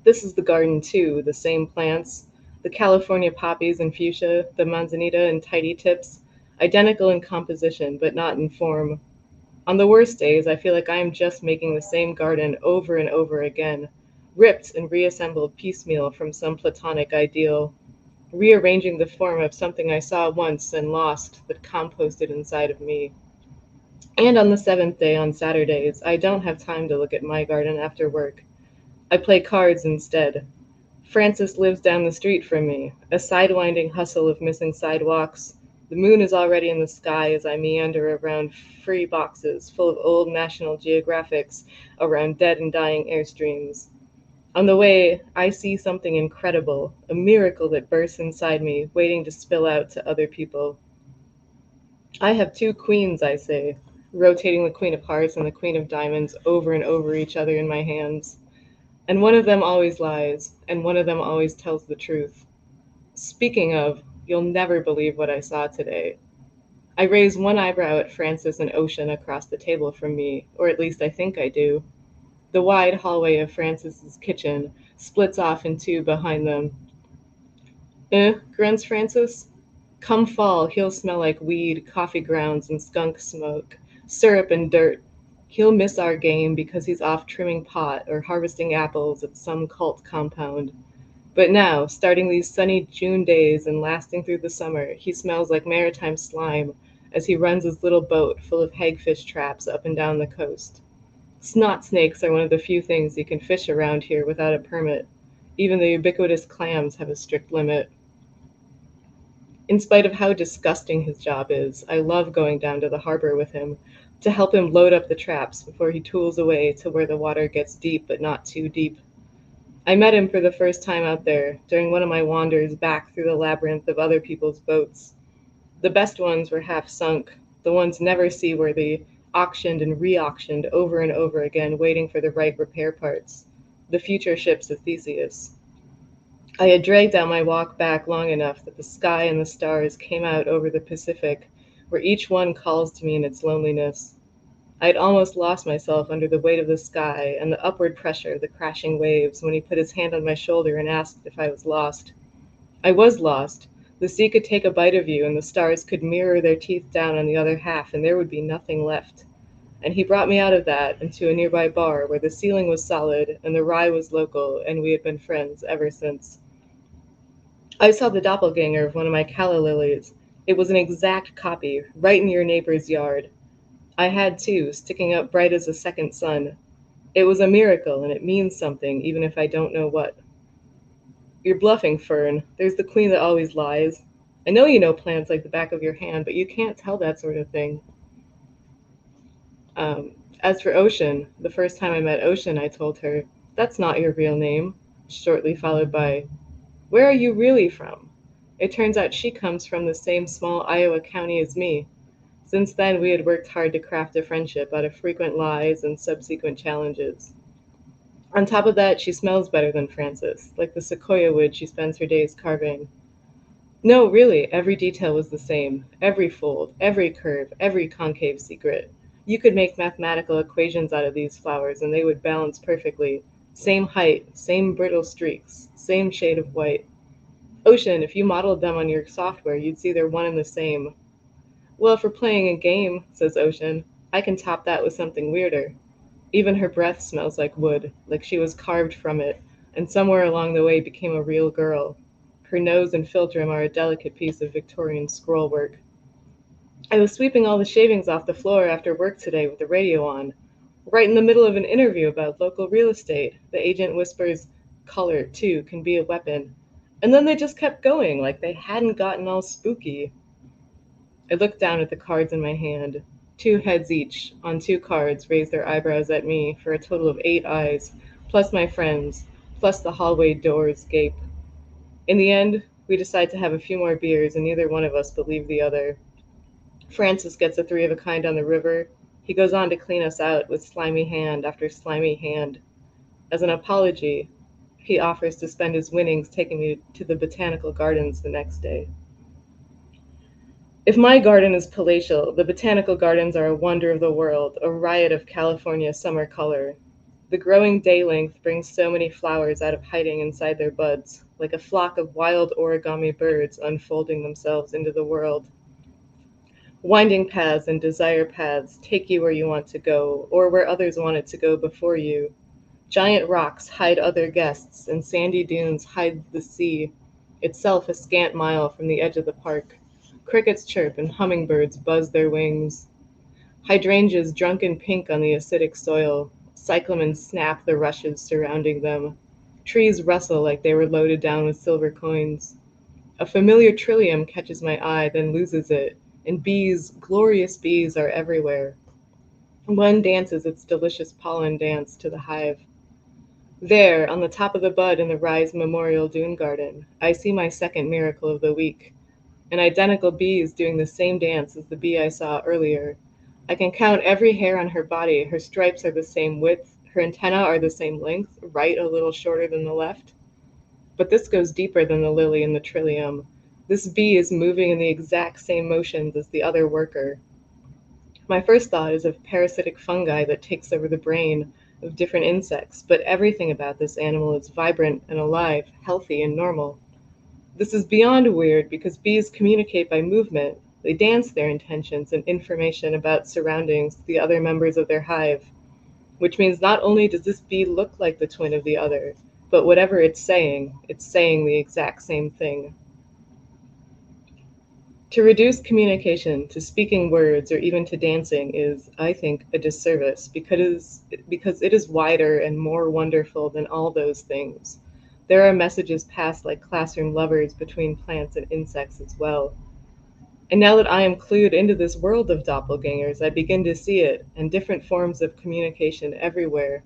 This is the garden too, the same plants, the California poppies and fuchsia, the manzanita and tidy tips, identical in composition but not in form. On the worst days, I feel like I am just making the same garden over and over again, ripped and reassembled piecemeal from some platonic ideal, rearranging the form of something I saw once and lost but composted inside of me. And on the 7th day, on Saturdays, I don't have time to look at my garden after work. I play cards instead. Francis lives down the street from me, a sidewinding hustle of missing sidewalks. The moon is already in the sky as I meander around free boxes full of old National Geographics around dead and dying airstreams. On the way, I see something incredible, a miracle that bursts inside me, waiting to spill out to other people. I have 2 queens, I say, rotating the Queen of Hearts and the Queen of Diamonds over and over each other in my hands. And one of them always lies, and one of them always tells the truth. Speaking of, you'll never believe what I saw today. I raise one eyebrow at Francis and Ocean across the table from me, or at least I think I do. The wide hallway of Francis's kitchen splits off in 2 behind them. Grunts Francis. Come fall, he'll smell like weed, coffee grounds, and skunk smoke, syrup and dirt. He'll miss our game because he's off trimming pot or harvesting apples at some cult compound. But now, starting these sunny June days and lasting through the summer, he smells like maritime slime as he runs his little boat full of hagfish traps up and down the coast. Snot snakes are one of the few things you can fish around here without a permit. Even the ubiquitous clams have a strict limit. In spite of how disgusting his job is, I love going down to the harbor with him to help him load up the traps before he tools away to where the water gets deep but not too deep. I met him for the first time out there during one of my wanders back through the labyrinth of other people's boats. The best ones were half sunk, the ones never seaworthy, auctioned and re-auctioned over and over again, waiting for the right repair parts. The future ships of Theseus. I had dragged out my walk back long enough that the sky and the stars came out over the Pacific, where each one calls to me in its loneliness. I'd almost lost myself under the weight of the sky and the upward pressure of the crashing waves when he put his hand on my shoulder and asked if I was lost. I was lost. The sea could take a bite of you and the stars could mirror their teeth down on the other half and there would be nothing left. And he brought me out of that into a nearby bar where the ceiling was solid and the rye was local and we had been friends ever since. I saw the doppelganger of one of my calla lilies. It was an exact copy, right in your neighbor's yard. I had two, sticking up bright as a second sun. It was a miracle, and it means something, even if I don't know what. You're bluffing, Fern. There's the queen that always lies. I know you know plants like the back of your hand, but you can't tell that sort of thing. As for Ocean, the first time I met Ocean, I told her, "That's not your real name," shortly followed by, "Where are you really from?" It turns out she comes from the same small Iowa county as me. Since then, we had worked hard to craft a friendship out of frequent lies and subsequent challenges. On top of that, she smells better than Frances, like the sequoia wood she spends her days carving. No, really, every detail was the same. Every fold, every curve, every concave secret. You could make mathematical equations out of these flowers and they would balance perfectly. Same height, same brittle streaks, same shade of white. Ocean, if you modeled them on your software, you'd see they're one and the same. Well, if we're playing a game, says Ocean, I can top that with something weirder. Even her breath smells like wood, like she was carved from it, and somewhere along the way became a real girl. Her nose and philtrum are a delicate piece of Victorian scroll work. I was sweeping all the shavings off the floor after work today with the radio on. Right in the middle of an interview about local real estate, the agent whispers, "Color, too, can be a weapon." And then they just kept going, like they hadn't gotten all spooky. I looked down at the cards in my hand. 2 heads each, on 2 cards, raised their eyebrows at me for a total of 8 eyes, plus my friends, plus the hallway doors gape. In the end, we decide to have a few more beers and neither one of us believe the other. Francis gets a 3 of a kind on the river. He goes on to clean us out with slimy hand after slimy hand. As an apology, he offers to spend his winnings taking me to the botanical gardens the next day. If my garden is palatial, the botanical gardens are a wonder of the world, a riot of California summer color. The growing day length brings so many flowers out of hiding inside their buds, like a flock of wild origami birds unfolding themselves into the world. Winding paths and desire paths take you where you want to go, or where others wanted to go before you. Giant rocks hide other guests, and sandy dunes hide the sea, itself a scant mile from the edge of the park. Crickets chirp and hummingbirds buzz their wings. Hydrangeas drunken pink on the acidic soil. Cyclamens snap the rushes surrounding them. Trees rustle like they were loaded down with silver coins. A familiar trillium catches my eye, then loses it, and bees, glorious bees, are everywhere. One dances its delicious pollen dance to the hive. There, on the top of the bud in the Rise Memorial Dune Garden, I see my second miracle of the week. An identical bee is doing the same dance as the bee I saw earlier. I can count every hair on her body. Her stripes are the same width. Her antennae are the same length, right a little shorter than the left. But this goes deeper than the lily and the trillium. This bee is moving in the exact same motions as the other worker. My first thought is of parasitic fungi that takes over the brain of different insects, but everything about this animal is vibrant and alive, healthy and normal. This is beyond weird because bees communicate by movement. They dance their intentions and information about surroundings to the other members of their hive, which means not only does this bee look like the twin of the other, but whatever it's saying the exact same thing. To reduce communication to speaking words or even to dancing is, I think, a disservice because it is wider and more wonderful than all those things. There are messages passed like classroom lovers between plants and insects as well. And now that I am clued into this world of doppelgangers, I begin to see it and different forms of communication everywhere.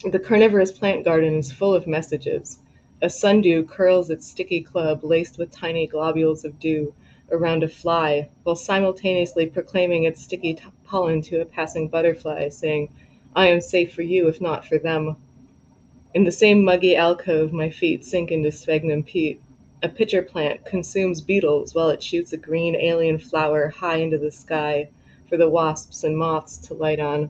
The carnivorous plant garden is full of messages. A sundew curls its sticky club laced with tiny globules of dew around a fly, while simultaneously proclaiming its sticky pollen to a passing butterfly, saying, "I am safe for you if not for them." In the same muggy alcove, my feet sink into sphagnum peat. A pitcher plant consumes beetles while it shoots a green alien flower high into the sky for the wasps and moths to light on.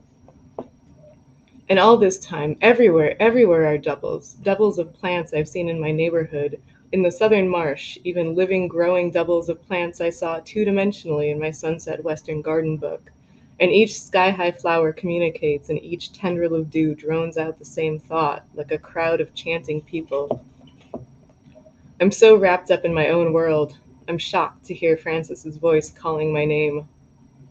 And all this time, everywhere are doubles of plants I've seen in my neighborhood. In the southern marsh, even living, growing doubles of plants I saw two-dimensionally in my Sunset Western Garden book. And each sky-high flower communicates, and each tendril of dew drones out the same thought, like a crowd of chanting people. I'm so wrapped up in my own world, I'm shocked to hear Francis's voice calling my name.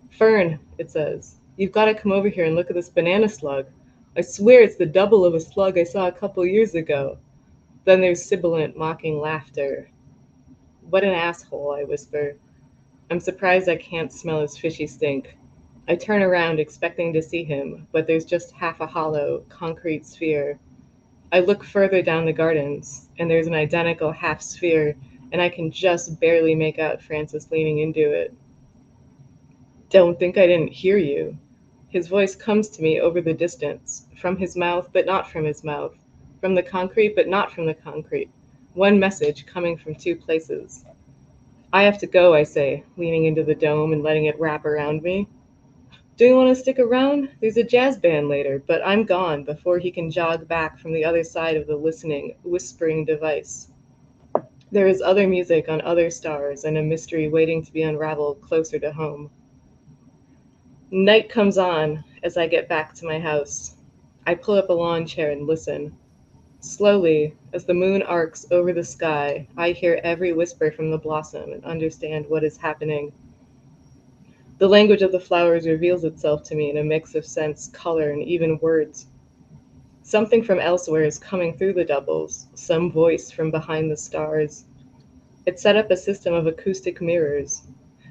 "Fern," it says, "you've got to come over here and look at this banana slug. I swear it's the double of a slug I saw a couple years ago." Then there's sibilant, mocking laughter. "What an asshole," I whisper. I'm surprised I can't smell his fishy stink. I turn around expecting to see him, but there's just half a hollow, concrete sphere. I look further down the gardens, and there's an identical half sphere, and I can just barely make out Francis leaning into it. "Don't think I didn't hear you." His voice comes to me over the distance, from his mouth, but not from his mouth, from the concrete, but not from the concrete. One message coming from two places. "I have to go," I say, leaning into the dome and letting it wrap around me. "Do you want to stick around? There's a jazz band later," but I'm gone before he can jog back from the other side of the listening, whispering device. There is other music on other stars and a mystery waiting to be unraveled closer to home. Night comes on as I get back to my house. I pull up a lawn chair and listen. Slowly, as the moon arcs over the sky, I hear every whisper from the blossom and understand what is happening. The language of the flowers reveals itself to me in a mix of sense, color, and even words. Something from elsewhere is coming through the doubles, some voice from behind the stars. It set up a system of acoustic mirrors,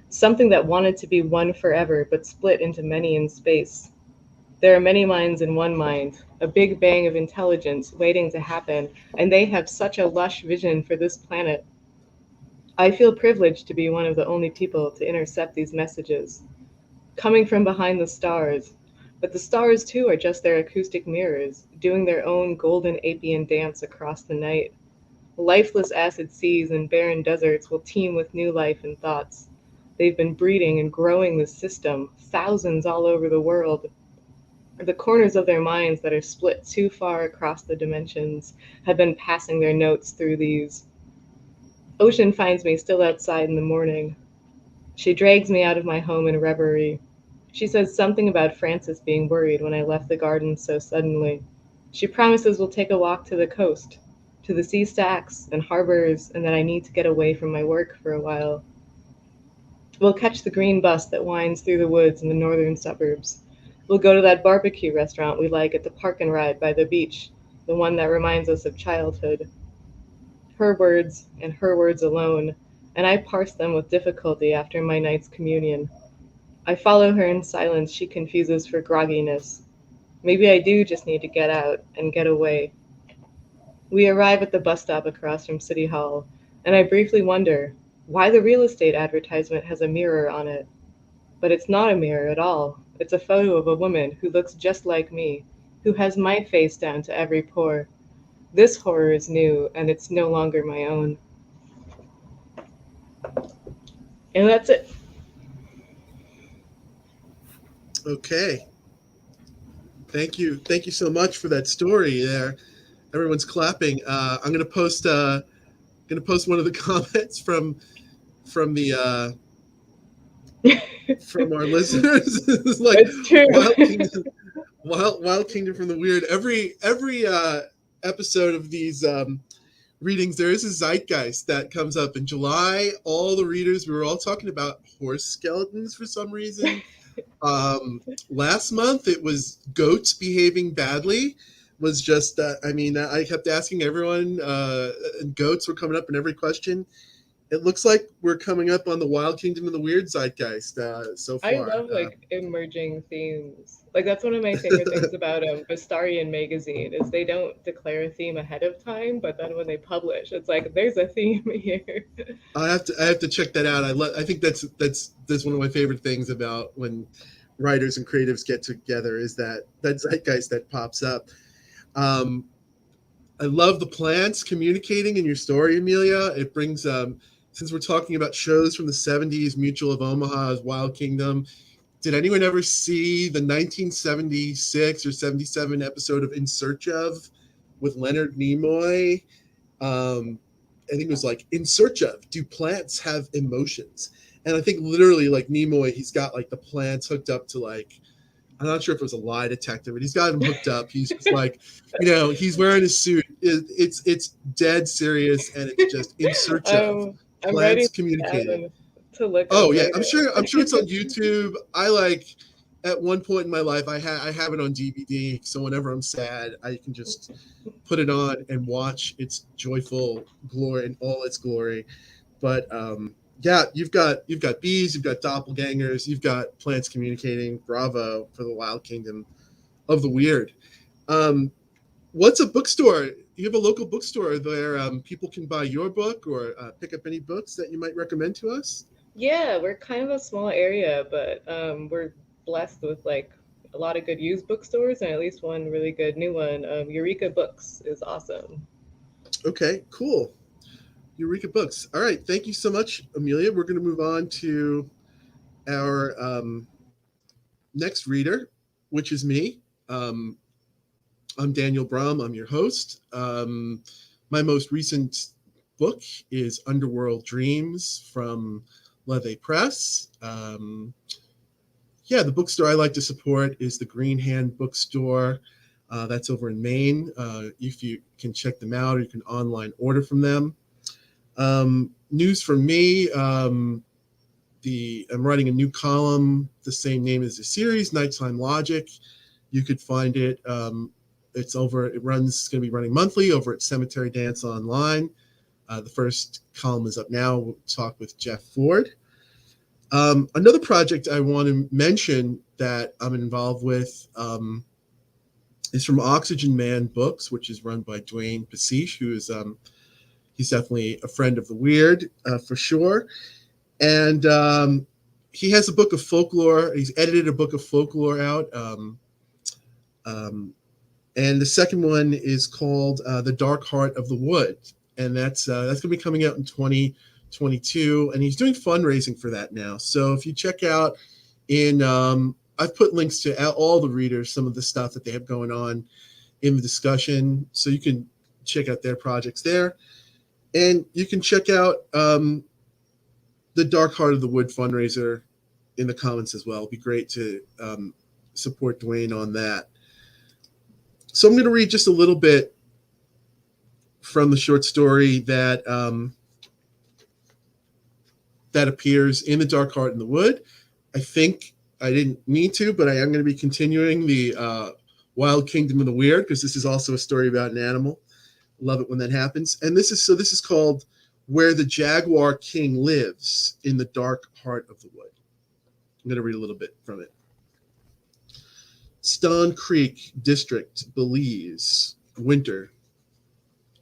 something that wanted to be one forever but split into many in space. There are many minds in one mind, a big bang of intelligence waiting to happen, and they have such a lush vision for this planet. I feel privileged to be one of the only people to intercept these messages, coming from behind the stars. But the stars too are just their acoustic mirrors, doing their own golden Apian dance across the night. Lifeless acid seas and barren deserts will teem with new life and thoughts. They've been breeding and growing this system, thousands all over the world. The corners of their minds that are split too far across the dimensions have been passing their notes through these. Ocean finds me still outside in the morning. She drags me out of my home in reverie. She says something about Francis being worried when I left the garden so suddenly. She promises we'll take a walk to the coast, to the sea stacks and harbors, and that I need to get away from my work for a while. We'll catch the green bus that winds through the woods in the northern suburbs. We'll go to that barbecue restaurant we like at the park and ride by the beach, the one that reminds us of childhood. Her words, and her words alone, and I parse them with difficulty after my night's communion. I follow her in silence she confuses for grogginess. Maybe I do just need to get out and get away. We arrive at the bus stop across from City Hall, and I briefly wonder why the real estate advertisement has a mirror on it. But it's not a mirror at all. It's a photo of a woman who looks just like me, who has my face down to every pore. This horror is new, and it's no longer my own. And that's it. Okay. Thank you so much for that story there. Everyone's clapping. I'm gonna post one of the comments from the from our listeners. It's like It's true. Wild Kingdom from the Weird. Every episode of these readings, there is a zeitgeist that comes up in July. All the readers, we were all talking about horse skeletons for some reason. Last month it was goats behaving badly. Was just I kept asking everyone, and goats were coming up in every question. It looks like we're coming up on the Wild Kingdom of the Weird zeitgeist so far. I love like emerging themes. Like that's one of my favorite things about Astarian magazine is they don't declare a theme ahead of time, but then when they publish, it's like there's a theme here. I have to check that out. I think that's one of my favorite things about when writers and creatives get together is that zeitgeist that pops up. I love the plants communicating in your story, Amelia. It brings since we're talking about shows from the 70s, Mutual of Omaha's Wild Kingdom. Did anyone ever see the 1976 or 77 episode of In Search Of with Leonard Nimoy? I think it was like In Search Of, do plants have emotions? And I think literally like Nimoy, he's got like the plants hooked up to like, I'm not sure if it was a lie detector, but he's got him hooked up. He's just like, he's wearing a suit. It's dead serious, and it's just In Search Of. Plants communicating. To look. Oh yeah, I'm sure it's on YouTube. At one point in my life, I have it on DVD, so whenever I'm sad, I can just put it on and watch its joyful glory in all its glory. But yeah, you've got bees, you've got doppelgangers, you've got plants communicating. Bravo for the Wild Kingdom of the Weird. What's a bookstore? You have a local bookstore there. People can buy your book or pick up any books that you might recommend to us. Yeah, we're kind of a small area, but we're blessed with like a lot of good used bookstores and at least one really good new one. Eureka Books is awesome. Okay, cool. Eureka Books. All right, thank you so much, Amelia. We're going to move on to our next reader, which is me. I'm Daniel Braum. I'm your host. My most recent book is Underworld Dreams from Leve Press. The bookstore I like to support is the Green Hand Bookstore. That's over in Maine. If you can check them out, or you can online order from them. News from me. I'm writing a new column, the same name as the series, Nighttime Logic. You could find it. It's going to be running monthly over at Cemetery Dance Online. The first column is up now. We'll talk with Jeff Ford. Another project I want to mention that I'm involved with is from Oxygen Man Books, which is run by Dwayne Pasiche, who is he's definitely a friend of the weird for sure. And he has a book of folklore. He's edited a book of folklore out. And the second one is called The Dark Heart of the Wood. And that's going to be coming out in 2022. And he's doing fundraising for that now. So if you check out I've put links to all the readers, some of the stuff that they have going on in the discussion. So you can check out their projects there. And you can check out The Dark Heart of the Wood fundraiser in the comments as well. It'd be great to support Dwayne on that. So I'm going to read just a little bit from the short story that appears in The Dark Heart in the Wood. I think I didn't need to, but I am going to be continuing the Wild Kingdom of the Weird, because this is also a story about an animal. Love it when that happens. And this is called Where the Jaguar King Lives in the Dark Heart of the Wood. I'm going to read a little bit from it. Stone Creek District, Belize, winter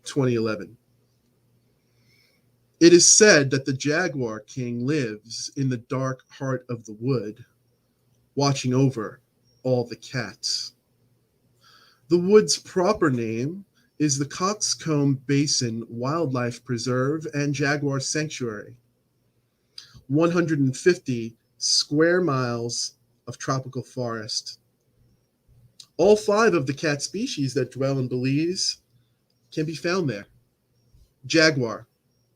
2011. It is said that the Jaguar King lives in the dark heart of the wood, watching over all the cats. The wood's proper name is the Coxcomb Basin Wildlife Preserve and Jaguar Sanctuary. 150 square miles of tropical forest. All 5 of the cat species that dwell in Belize can be found there. Jaguar,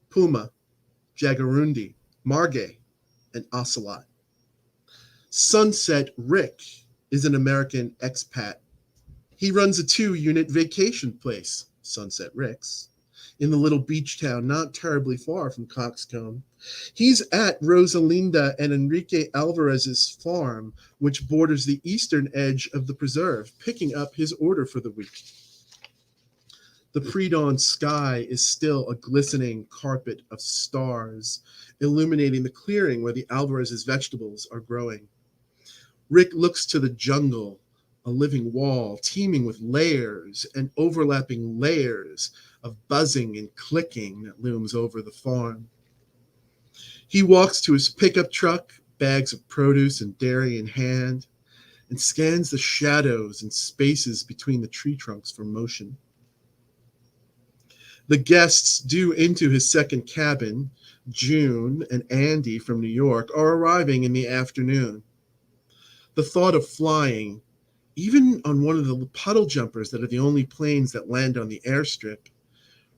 puma, jaguarundi, margay, and ocelot. Sunset Rick is an American expat. He runs a 2-unit vacation place, Sunset Rick's, in the little beach town not terribly far from Coxcomb. He's at Rosalinda and Enrique Alvarez's farm, which borders the eastern edge of the preserve, picking up his order for the week. The pre-dawn sky is still a glistening carpet of stars, illuminating the clearing where the Alvarez's vegetables are growing. Rick looks to the jungle, a living wall teeming with layers and overlapping layers of buzzing and clicking that looms over the farm. He walks to his pickup truck, bags of produce and dairy in hand, and scans the shadows and spaces between the tree trunks for motion. The guests due into his second cabin, June and Andy from New York, are arriving in the afternoon. The thought of flying, even on one of the puddle jumpers that are the only planes that land on the airstrip,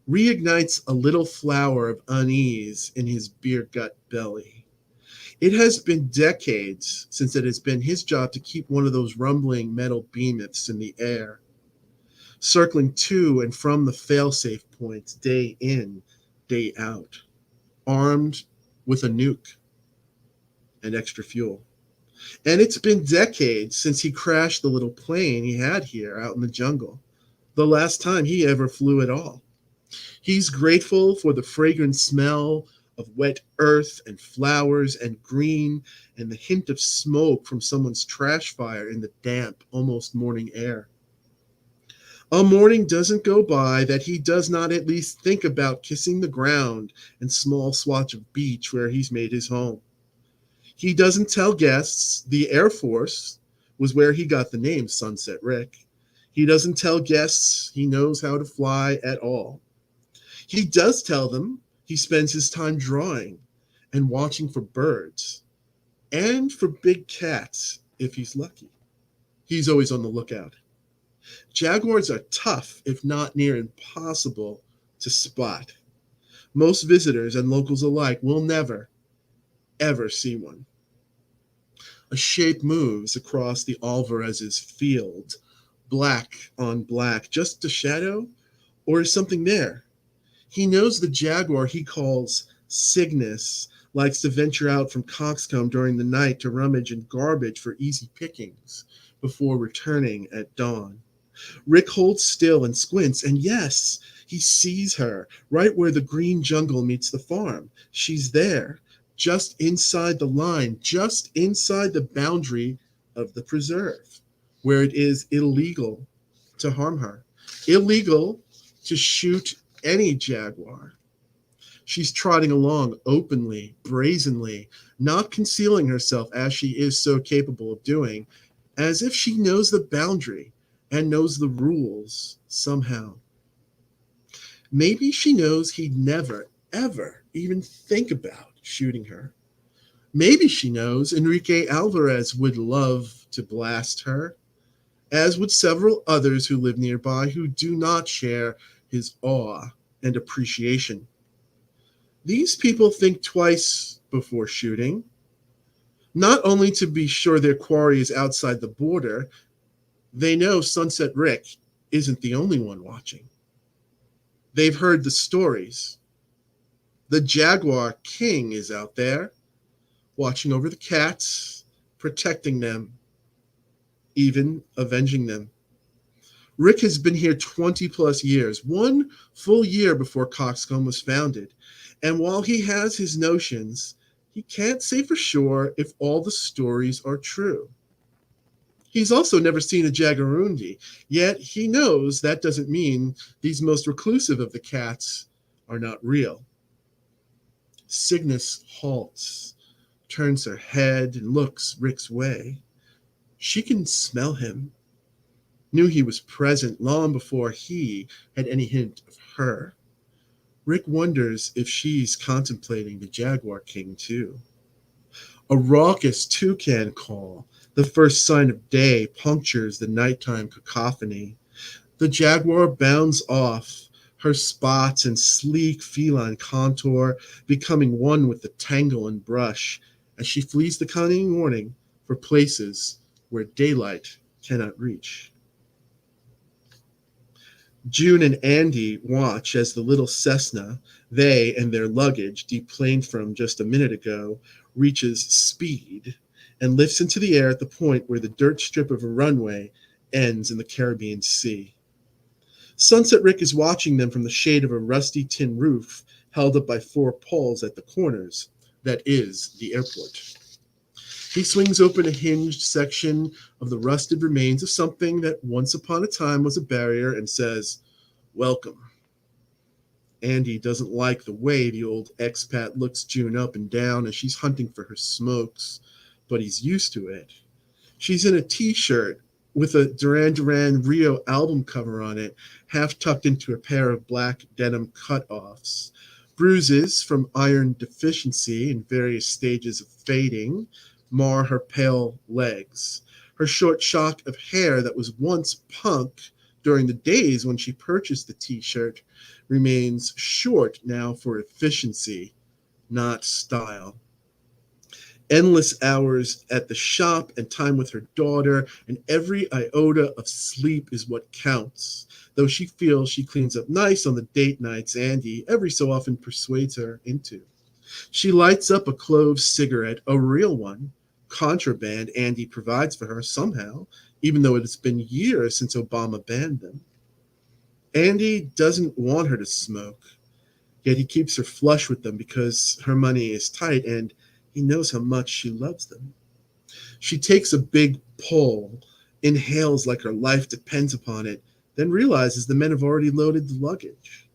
reignites a little flower of unease in his beer gut belly. It has been decades since it has been his job to keep one of those rumbling metal behemoths in the air, circling to and from the failsafe points day in, day out, armed with a nuke and extra fuel. And it's been decades since he crashed the little plane he had here out in the jungle, the last time he ever flew at all. He's grateful for the fragrant smell of wet earth and flowers and green and the hint of smoke from someone's trash fire in the damp, almost morning air. A morning doesn't go by that he does not at least think about kissing the ground and small swatch of beach where he's made his home. He doesn't tell guests the Air Force was where he got the name Sunset Rick. He doesn't tell guests he knows how to fly at all. He does tell them he spends his time drawing and watching for birds and for big cats if he's lucky. He's always on the lookout. Jaguars are tough, if not near impossible, to spot. Most visitors and locals alike will never, ever see one. A shape moves across the Alvarez's field, black on black, just a shadow, or is something there? He knows the jaguar he calls Cygnus likes to venture out from Coxcomb during the night to rummage in garbage for easy pickings before returning at dawn. Rick holds still and squints, and yes, he sees her right where the green jungle meets the farm. She's there, just inside the line, just inside the boundary of the preserve, where it is illegal to harm her, illegal to shoot any jaguar. She's trotting along openly, brazenly, not concealing herself as she is so capable of doing, as if she knows the boundary and knows the rules somehow. Maybe she knows he'd never, ever even think about shooting her. Maybe she knows Enrique Alvarez would love to blast her, as would several others who live nearby who do not share his awe and appreciation. These people think twice before shooting, not only to be sure their quarry is outside the border. They know Sunset Rick isn't the only one watching. They've heard the stories. The Jaguar King is out there, watching over the cats, protecting them, even avenging them. Rick has been here 20 plus years, one full year before Coxcomb was founded. And while he has his notions, he can't say for sure if all the stories are true. He's also never seen a jaguarundi, yet he knows that doesn't mean these most reclusive of the cats are not real. Cygnus halts, turns her head, and looks Rick's way. She can smell him, knew he was present long before he had any hint of her. Rick wonders if she's contemplating the Jaguar King too. A raucous toucan call, the first sign of day, punctures the nighttime cacophony. The jaguar bounds off, her spots and sleek feline contour becoming one with the tangle and brush as she flees the cunning morning for places where daylight cannot reach. June and Andy watch as the little Cessna they and their luggage, deplaned from just a minute ago, reaches speed and lifts into the air at the point where the dirt strip of a runway ends in the Caribbean Sea. Sunset Rick is watching them from the shade of a rusty tin roof held up by 4 poles at the corners. That is the airport. He swings open a hinged section of the rusted remains of something that once upon a time was a barrier and says, "Welcome." Andy doesn't like the way the old expat looks June up and down as she's hunting for her smokes, but he's used to it. She's in a t-shirt with a Duran Duran Rio album cover on it, half tucked into a pair of black denim cutoffs. Bruises from iron deficiency in various stages of fading mar her pale legs. Her short shock of hair that was once punk during the days when she purchased the t-shirt remains short now for efficiency, not style. Endless hours at the shop and time with her daughter and every iota of sleep is what counts, though she feels she cleans up nice on the date nights Andy every so often persuades her into. She lights up a clove cigarette, a real one, contraband Andy provides for her somehow, even though it has been years since Obama banned them. Andy doesn't want her to smoke, yet he keeps her flush with them because her money is tight and he knows how much she loves them. She takes a big pull, inhales like her life depends upon it, then realizes the men have already loaded the luggage.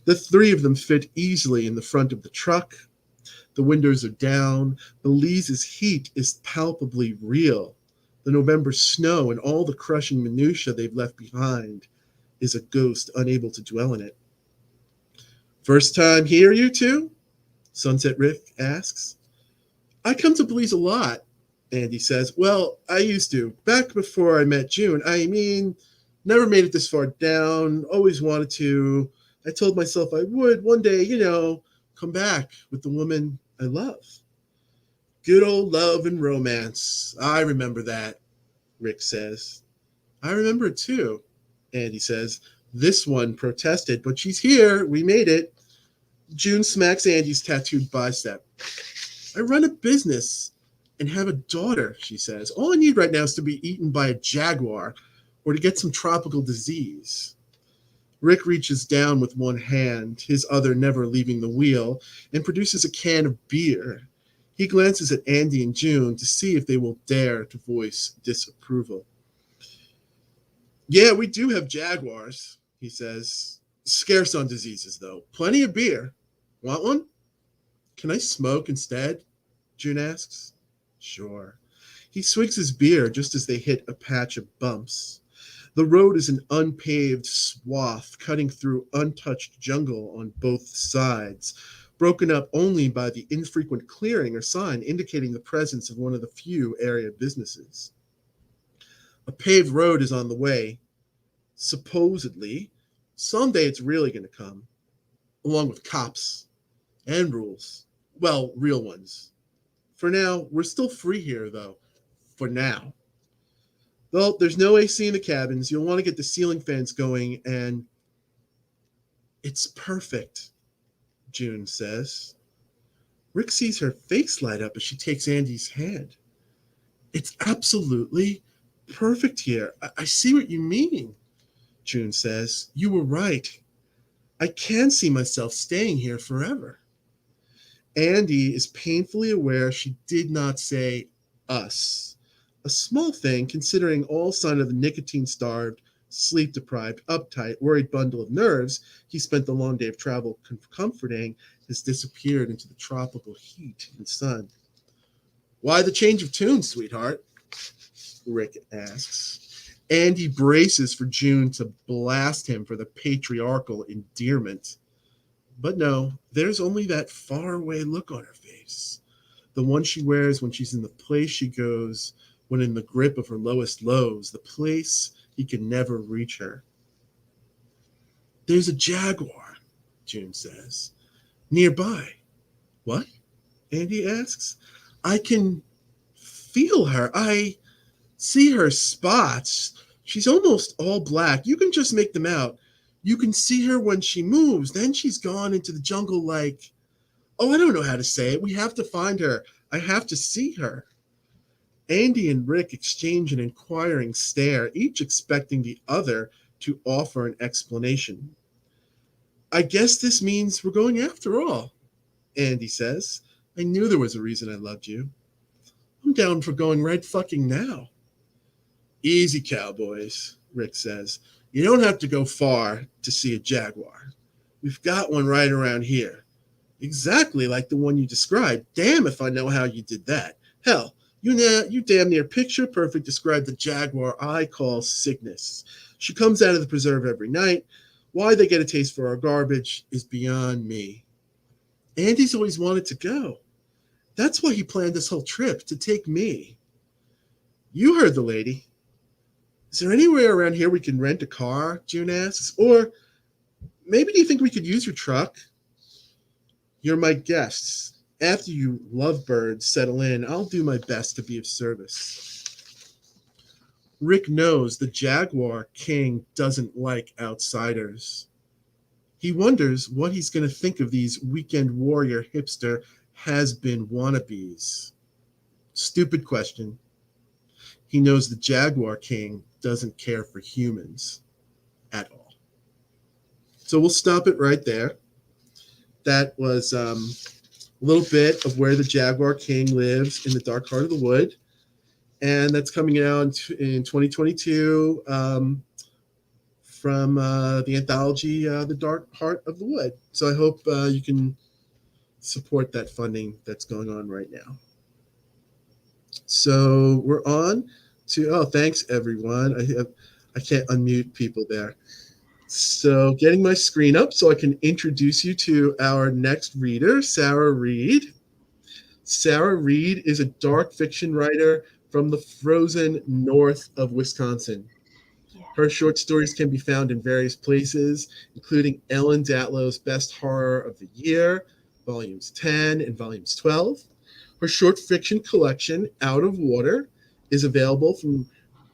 The 3 of them fit easily in the front of the truck. The windows are down. Belize's heat is palpably real. The November snow and all the crushing minutiae they've left behind is a ghost unable to dwell in it. "First time here, you two?" Sunset Rick asks. "I come to Belize a lot," Andy says. "Well, I used to. Back before I met June. I mean, never made it this far down. Always wanted to. I told myself I would one day, come back with the woman I love." "Good old love and romance. I remember that," Rick says. "I remember it too," Andy says. "This one protested, but she's here. We made it." June smacks Andy's tattooed bicep. "I run a business and have a daughter," she says. "All I need right now is to be eaten by a jaguar or to get some tropical disease." Rick reaches down with one hand, his other never leaving the wheel, and produces a can of beer. He glances at Andy and June to see if they will dare to voice disapproval. "Yeah, we do have jaguars," he says. "Scarce on diseases, though. Plenty of beer. Want one?" "Can I smoke instead?" June asks. "Sure." He swigs his beer just as they hit a patch of bumps. The road is an unpaved swath cutting through untouched jungle on both sides, broken up only by the infrequent clearing or sign indicating the presence of one of the few area businesses. A paved road is on the way. Supposedly, someday it's really going to come, along with cops and rules. Well, real ones. For now, we're still free here, though. For now. Well, there's no AC in the cabins. You'll want to get the ceiling fans going, and it's perfect, June says. Rick sees her face light up as she takes Andy's hand. "It's absolutely perfect here. I see what you mean," June says. "You were right. I can see myself staying here forever." Andy is painfully aware she did not say us. A small thing, considering all sign of the nicotine-starved, sleep-deprived, uptight, worried bundle of nerves he spent the long day of travel comforting has disappeared into the tropical heat and sun. "Why the change of tune, sweetheart?" Rick asks. Andy braces for June to blast him for the patriarchal endearment. But no, there's only that faraway look on her face, the one she wears when she's in the place she goes when in the grip of her lowest lows, the place he can never reach her. "There's a jaguar," June says. "Nearby." "What?" Andy asks. "I can feel her. I see her spots. She's almost all black. You can just make them out. You can see her when she moves. Then she's gone into the jungle like, oh, I don't know how to say it. We have to find her. I have to see her. Andy and Rick exchange an inquiring stare, each expecting the other to offer an explanation. I guess this means we're going after all, Andy says. I knew there was a reason I loved you. I'm down for going right fucking now. Easy, cowboys, Rick says. You don't have to go far to see a jaguar. We've got one right around here. Exactly like the one you described. Damn if I know how you did that. Hell, you damn near picture perfect described the jaguar I call Cygnus. She comes out of the preserve every night. Why they get a taste for our garbage is beyond me. Andy's always wanted to go. That's why he planned this whole trip, to take me. You heard the lady. Is there anywhere around here we can rent a car? June asks. Or maybe do you think we could use your truck? You're my guests. After you lovebirds settle in, I'll do my best to be of service. Rick knows the Jaguar King doesn't like outsiders. He wonders what he's going to think of these weekend warrior hipster has-been wannabes. Stupid question. He knows the Jaguar King doesn't care for humans at all. So we'll stop it right there. That was a little bit of where the Jaguar King lives in the dark heart of the wood. And that's coming out in 2022 from the anthology, The Dark Heart of the Wood. So I hope you can support that funding that's going on right now. So we're on to, thanks everyone. I can't unmute people there. So getting my screen up so I can introduce you to our next reader, Sarah Reed. Sarah Reed is a dark fiction writer from the frozen north of Wisconsin. Yeah. Her short stories can be found in various places, including Ellen Datlow's Best Horror of the Year, Volumes 10 and Volumes 12. Her short fiction collection, Out of Water, is available from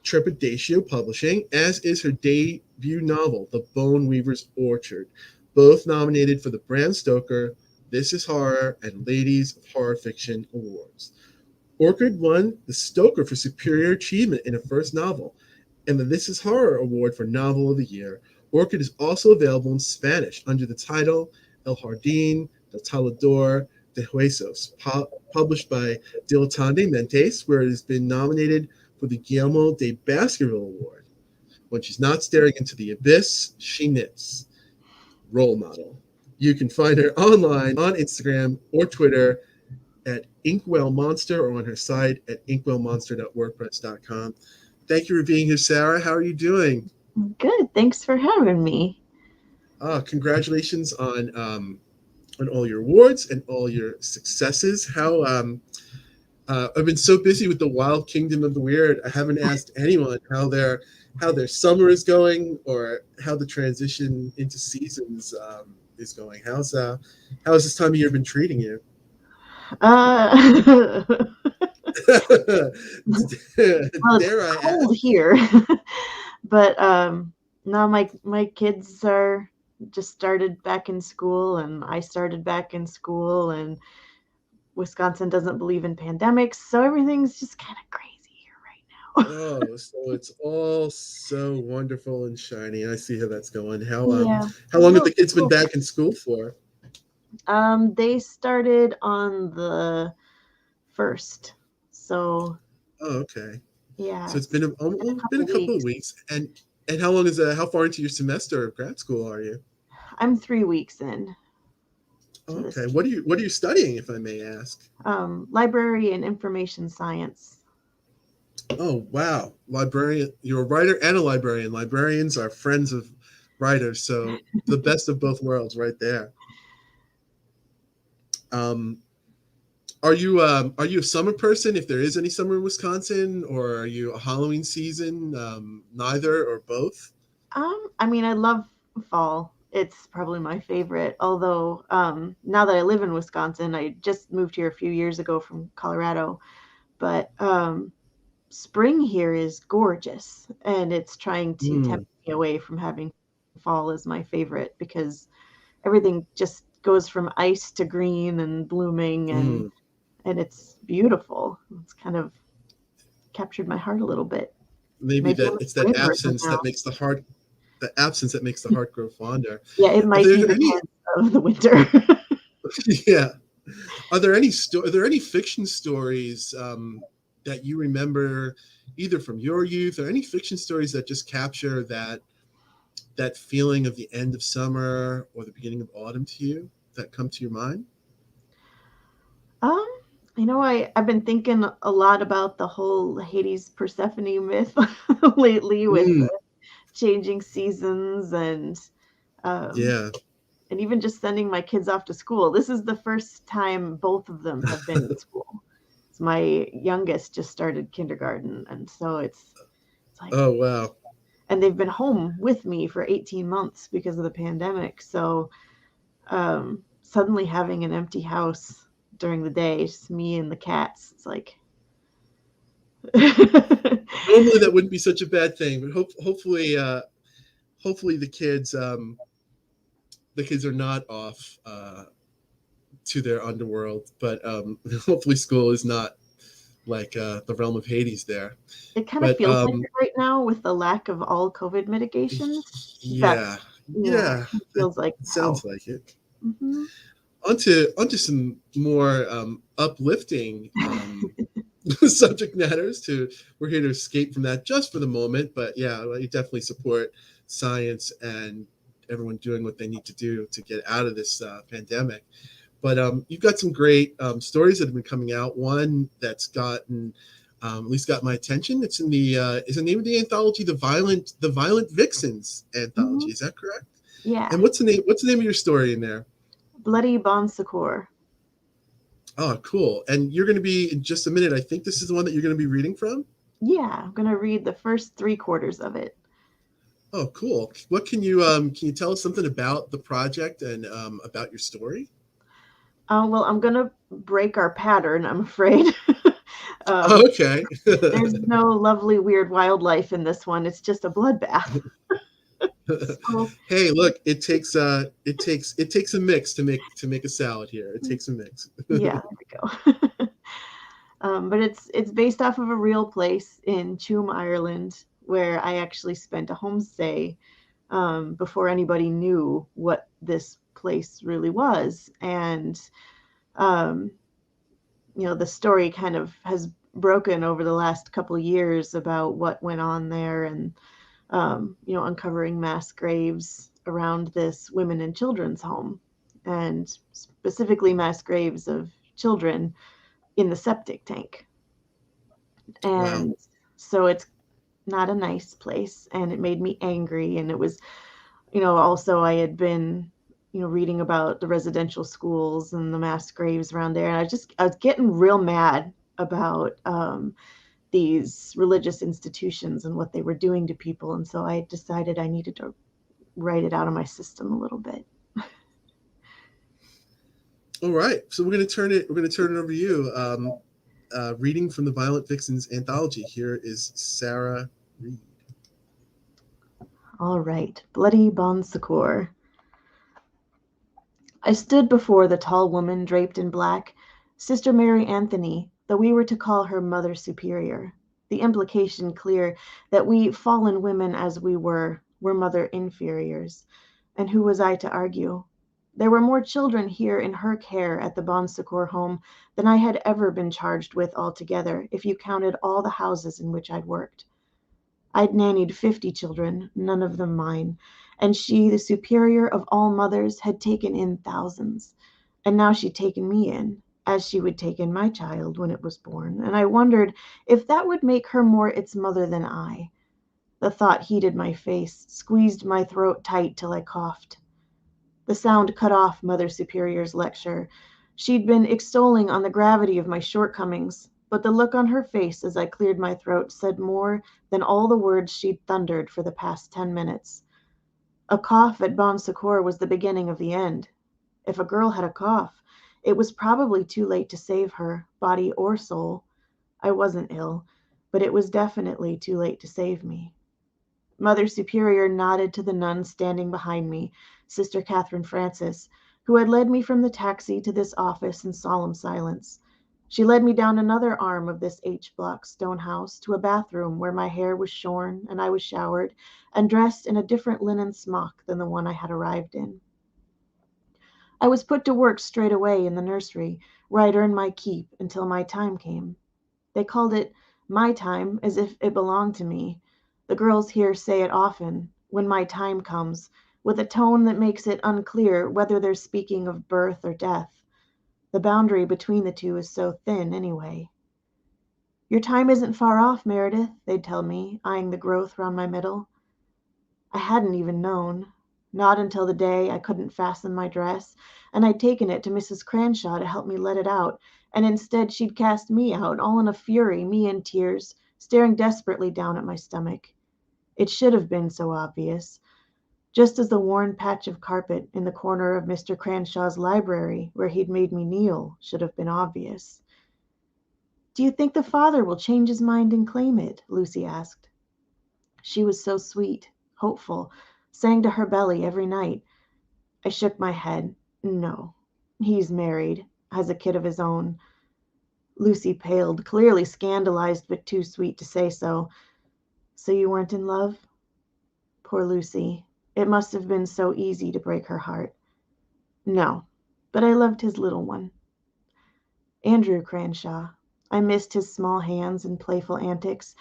Trepidatio Publishing, as is her debut novel, The Bone Weaver's Orchard, both nominated for the Bram Stoker, This Is Horror, and Ladies of Horror Fiction Awards. Orchard won the Stoker for Superior Achievement in a First Novel, and the This Is Horror Award for Novel of the Year. Orchid is also available in Spanish under the title El Jardín del Talador de Huesos, published by Diletante Mentes, where it has been nominated for the Guillermo de Baskerville Award. When she's not staring into the abyss, she knits. Role model. You can find her online on Instagram or Twitter at Inkwell Monster, or on her site at inkwellmonster.wordpress.com. Thank you for being here, Sarah. How are you doing? Good. Thanks for having me. Congratulations on all your awards and all your successes. How I've been so busy with the Wild Kingdom of the Weird, I haven't asked anyone how their summer is going or how the transition into seasons is going. How's this time of year been treating you? Well, Dare I it's cold ask? here, but now my kids are just started back in school, and I started back in school, and Wisconsin doesn't believe in pandemics, so everything's just kind of crazy here right now. Oh, so it's all so wonderful and shiny. I see how that's going. How Yeah. long have the kids been back in school for? They started on the 1st, so. Oh, okay. Yeah. So it's been a couple of weeks. And how long how far into your semester of grad school are you? I'm 3 weeks in. Okay. What are you studying, if I may ask? Library and information science. Oh, wow. Librarian. You're a writer and a librarian. Librarians are friends of writers, so the best of both worlds right there. Are you a summer person, if there is any summer in Wisconsin, or are you a Halloween season? Neither or both? I mean, I love fall. It's probably my favorite. Although now that I live in Wisconsin, I just moved here a few years ago from Colorado. But spring here is gorgeous, and it's trying to tempt me away from having fall is my favorite because everything just goes from ice to green and blooming, and it's beautiful. It's kind of captured my heart a little bit. Maybe Maybe that I'm a it's that spring person absence now. that makes the heart grow fonder. Yeah, it Are might be there the any tenth of the winter. yeah. Are there any fiction stories that you remember either from your youth or any fiction stories that just capture that feeling of the end of summer or the beginning of autumn to you that come to your mind? Um, I've been thinking a lot about the whole Hades Persephone myth lately with Mm, changing seasons um, yeah. and even just sending my kids off to school. This is the first time both of them have been in school. So my youngest just started kindergarten, and so it's like, Oh wow. and they've been home with me for 18 months because of the pandemic. So suddenly having an empty house during the day, just me and the cats, it's like Normally that wouldn't be such a bad thing, but hopefully the kids are not off to their underworld, but hopefully school is not like the realm of Hades there. it kind of But feels like it right now with the lack of all COVID mitigations. yeah, That's yeah, it it feels like hell. sounds like it. Hmm. Onto some more uplifting subject matters. We're here to escape from that just for the moment, but yeah, I definitely support science and everyone doing what they need to do to get out of this pandemic. But you've got some great stories that have been coming out. One that's gotten at least got my attention. It's in the is the name of the anthology, the Violent Vixens Hmm. anthology. Is that correct? Yeah, And what's the name? What's the name of your story in there? Bloody Bon Secours. Oh, cool. And you're going to be in just a minute. I think this is the one that you're going to be reading from. Yeah, I'm gonna read the first 3/4 of it. Oh, cool. What can you tell us something about the project and about your story? Well, I'm gonna break our pattern, I'm afraid. Oh, um, okay. there's no lovely, weird wildlife in this one. It's just a bloodbath. So Hey, look, it takes a mix to make a salad here. It takes a mix. yeah, there we go. But it's based off of a real place in Tuam, Ireland, where I actually spent a homestay before anybody knew what this place really was. And um, the story kind of has broken over the last couple years about what went on there, and uncovering mass graves around this women and children's home, and specifically mass graves of children in the septic tank. Wow. And so it's not a nice place, and it made me angry. And it was, also I had been, reading about the residential schools and the mass graves around there. And I was getting real mad about these religious institutions and what they were doing to people. And so I decided I needed to write it out of my system a little bit. All right. So we're going to turn it over to you. Reading from the Violent Vixens anthology. Here is Sarah Reed. All right, Bloody Bon Secours. I stood before the tall woman draped in black, Sister Mary Anthony, though we were to call her Mother Superior. The implication clear that we fallen women as we were mother inferiors. And who was I to argue? There were more children here in her care at the Bon Secours home than I had ever been charged with altogether, if you counted all the houses in which I'd worked. I'd nannied 50 children, none of them mine, and she, the superior of all mothers, had taken in thousands. And now she'd taken me in, as she would take in my child when it was born, and I wondered if that would make her more its mother than I. The thought heated my face, squeezed my throat tight till I coughed. The sound cut off Mother Superior's lecture. She'd been extolling on the gravity of my shortcomings, but the look on her face as I cleared my throat said more than all the words she'd thundered for the past 10 minutes. A cough at Bon Secours was the beginning of the end. If a girl had a cough, it was probably too late to save her, body or soul. I wasn't ill, but it was definitely too late to save me. Mother Superior nodded to the nun standing behind me, Sister Catherine Francis, who had led me from the taxi to this office in solemn silence. She led me down another arm of this H-block stone house to a bathroom where my hair was shorn and I was showered and dressed in a different linen smock than the one I had arrived in. I was put to work straight away in the nursery, where I'd earn my keep until my time came. They called it my time as if it belonged to me. The girls here say it often, when my time comes, with a tone that makes it unclear whether they're speaking of birth or death. The boundary between the two is so thin anyway. Your time isn't far off, Meredith, they'd tell me, eyeing the growth round my middle. I hadn't even known. Not until the day I couldn't fasten my dress, and I'd taken it to Mrs. Cranshaw to help me let it out, and instead she'd cast me out, all in a fury, me in tears, staring desperately down at my stomach. It should have been so obvious, just as the worn patch of carpet in the corner of Mr. Cranshaw's library, where he'd made me kneel, should have been obvious. Do you think the father will change his mind and claim it? Lucy asked. She was so sweet, hopeful, sang to her belly every night. I shook my head. No, he's married, has a kid of his own. Lucy paled, clearly scandalized, but too sweet to say so. So you weren't in love? Poor Lucy. It must have been so easy to break her heart. No, but I loved his little one. Andrew Cranshaw. I missed his small hands and playful antics.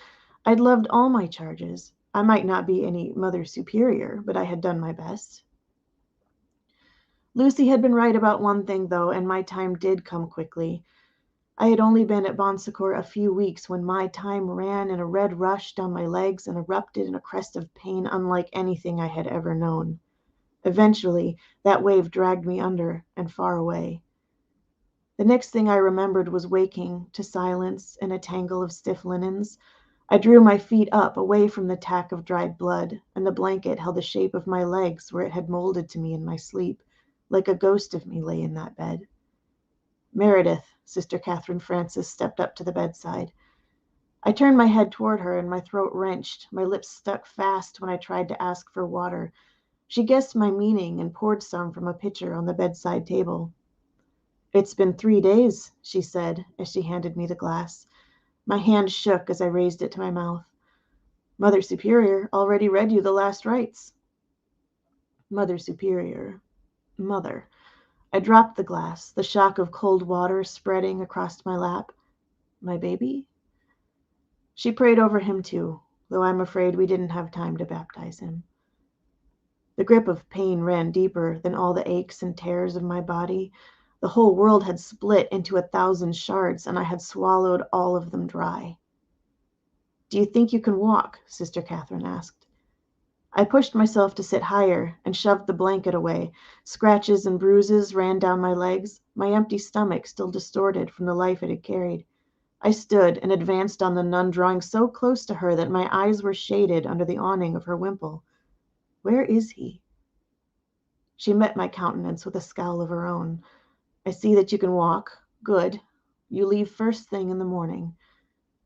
I'd loved all my charges. I might not be any Mother Superior, but I had done my best. Lucy had been right about one thing, though, and my time did come quickly. I had only been at Bon Secours a few weeks when my time ran in a red rush down my legs and erupted in a crest of pain unlike anything I had ever known. Eventually, that wave dragged me under and far away. The next thing I remembered was waking to silence in a tangle of stiff linens. I drew my feet up, away from the tack of dried blood, and the blanket held the shape of my legs where it had molded to me in my sleep, like a ghost of me lay in that bed. Meredith, Sister Catherine Francis stepped up to the bedside. I turned my head toward her, and my throat wrenched. My lips stuck fast when I tried to ask for water. She guessed my meaning and poured some from a pitcher on the bedside table. It's been 3 days, she said, as she handed me the glass. My hand shook as I raised it to my mouth. Mother Superior already read you the last rites. Mother Superior. Mother. I dropped the glass, the shock of cold water spreading across my lap. My baby? She prayed over him too, though I'm afraid we didn't have time to baptize him. The grip of pain ran deeper than all the aches and tears of my body. The whole world had split into 1,000 shards, and I had swallowed all of them dry. Do you think you can walk? Sister Catherine asked. I pushed myself to sit higher and shoved the blanket away. Scratches and bruises ran down my legs, my empty stomach still distorted from the life it had carried. I stood and advanced on the nun, drawing so close to her that my eyes were shaded under the awning of her wimple. Where is he? She met my countenance with a scowl of her own. I see that you can walk. Good. You leave first thing in the morning.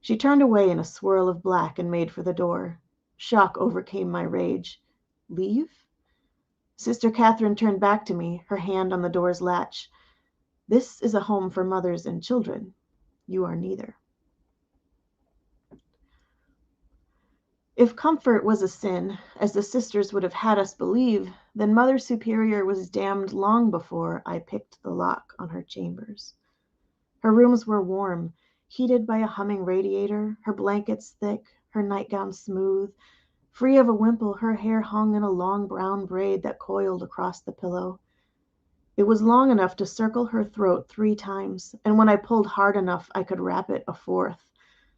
She turned away in a swirl of black and made for the door. Shock overcame my rage. Leave? Sister Catherine turned back to me, her hand on the door's latch. This is a home for mothers and children. You are neither. If comfort was a sin, as the sisters would have had us believe, then Mother Superior was damned long before I picked the lock on her chambers. Her rooms were warm, heated by a humming radiator, her blankets thick, her nightgown smooth. Free of a wimple, her hair hung in a long brown braid that coiled across the pillow. It was long enough to circle her throat 3 times, and when I pulled hard enough, I could wrap it a 4th.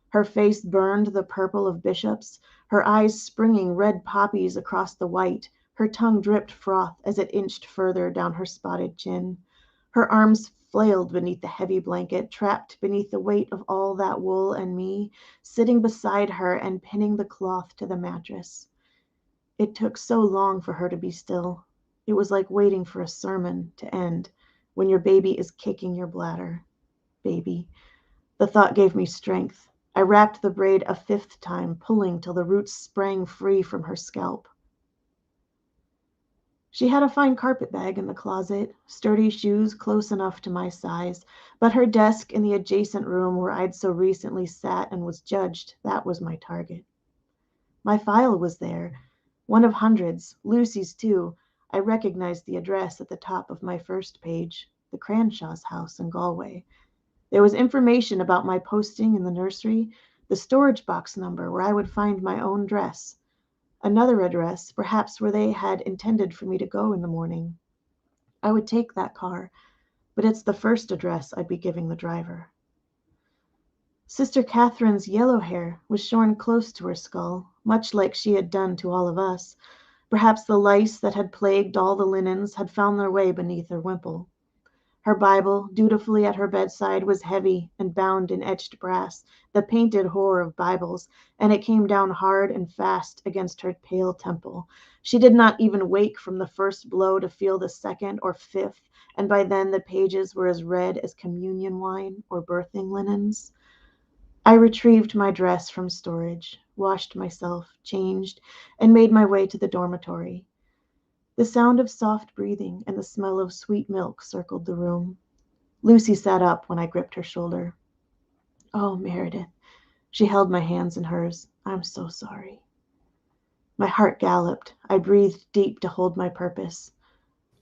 Her face burned the purple of bishops, her eyes springing red poppies across the white. Her tongue dripped froth as it inched further down her spotted chin. Her arms flailed beneath the heavy blanket, trapped beneath the weight of all that wool and me, sitting beside her and pinning the cloth to the mattress. It took so long for her to be still. It was like waiting for a sermon to end when your baby is kicking your bladder. Baby. The thought gave me strength. I wrapped the braid a 5th time, pulling till the roots sprang free from her scalp. She had a fine carpet-bag in the closet, sturdy shoes close enough to my size, but her desk in the adjacent room where I'd so recently sat and was judged, that was my target. My file was there, one of hundreds, Lucy's too. I recognized the address at the top of my first page, the Cranshaw's house in Galway. There was information about my posting in the nursery, the storage box number where I would find my own dress, another address, perhaps where they had intended for me to go in the morning. I would take that car, but it's the first address I'd be giving the driver. Sister Catherine's yellow hair was shorn close to her skull, much like she had done to all of us. Perhaps the lice that had plagued all the linens had found their way beneath her wimple. Her Bible, dutifully at her bedside, was heavy and bound in etched brass, the painted horror of Bibles, and it came down hard and fast against her pale temple. She did not even wake from the first blow to feel the 2nd or 5th, and by then the pages were as red as communion wine or birthing linens. I retrieved my dress from storage, washed myself, changed, and made my way to the dormitory. The sound of soft breathing and the smell of sweet milk circled the room. Lucy sat up when I gripped her shoulder. "Oh, Meredith." She held my hands in hers. "I'm so sorry." My heart galloped. I breathed deep to hold my purpose.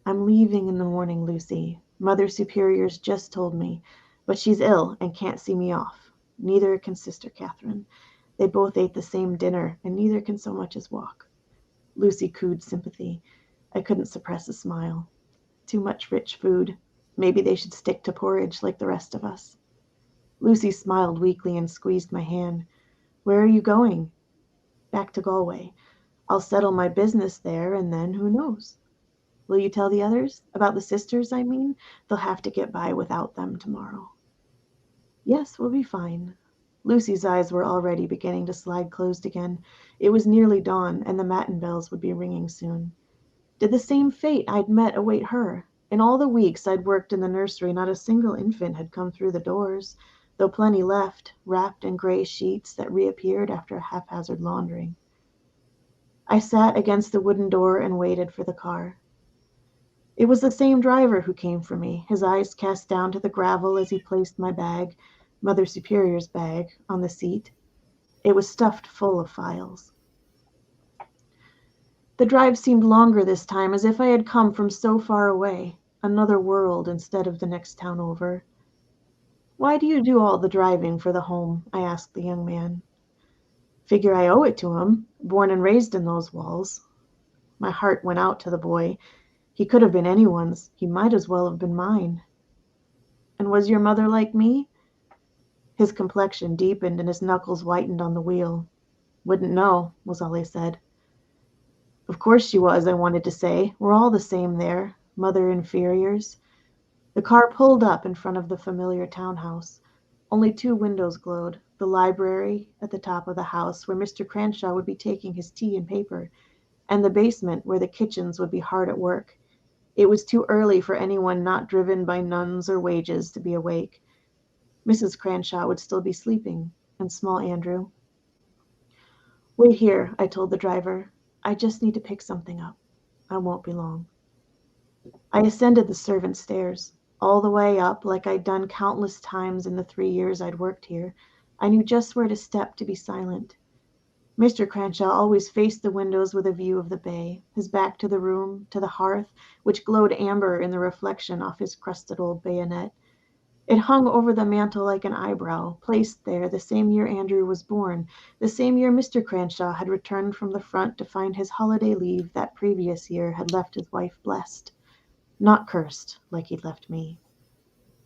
"I'm leaving in the morning, Lucy. Mother Superior's just told me, but she's ill and can't see me off. Neither can Sister Catherine. They both ate the same dinner, and neither can so much as walk." Lucy cooed sympathy. I couldn't suppress a smile. Too much rich food. Maybe they should stick to porridge like the rest of us. Lucy smiled weakly and squeezed my hand. "Where are you going?" "Back to Galway. I'll settle my business there, and then who knows? Will you tell the others? About the sisters, I mean? They'll have to get by without them tomorrow." "Yes, we'll be fine." Lucy's eyes were already beginning to slide closed again. It was nearly dawn, and the matin bells would be ringing soon. Did the same fate I'd met await her? In all the weeks I'd worked in the nursery, not a single infant had come through the doors, though plenty left, wrapped in gray sheets that reappeared after a haphazard laundering. I sat against the wooden door and waited for the car. It was the same driver who came for me, his eyes cast down to the gravel as he placed my bag, Mother Superior's bag, on the seat. It was stuffed full of files. The drive seemed longer this time, as if I had come from so far away, another world instead of the next town over. "Why do you do all the driving for the home?" I asked the young man. "Figure I owe it to him, born and raised in those walls." My heart went out to the boy. He could have been anyone's. He might as well have been mine. "And was your mother like me?" His complexion deepened and his knuckles whitened on the wheel. "Wouldn't know," was all he said. "Of course she was," I wanted to say. "We're all the same there, mother inferiors." The car pulled up in front of the familiar townhouse. Only 2 windows glowed, the library at the top of the house where Mr. Cranshaw would be taking his tea and paper, and the basement where the kitchens would be hard at work. It was too early for anyone not driven by nuns or wages to be awake. Mrs. Cranshaw would still be sleeping, and small Andrew. "Wait here," I told the driver. "I just need to pick something up. I won't be long." I ascended the servants' stairs. All the way up, like I'd done countless times in the 3 years I'd worked here, I knew just where to step to be silent. Mr. Cranshaw always faced the windows with a view of the bay, his back to the room, to the hearth, which glowed amber in the reflection off his crusted old bayonet. It hung over the mantel like an eyebrow, placed there the same year Andrew was born, the same year Mr. Cranshaw had returned from the front to find his holiday leave that previous year had left his wife blessed, not cursed like he'd left me.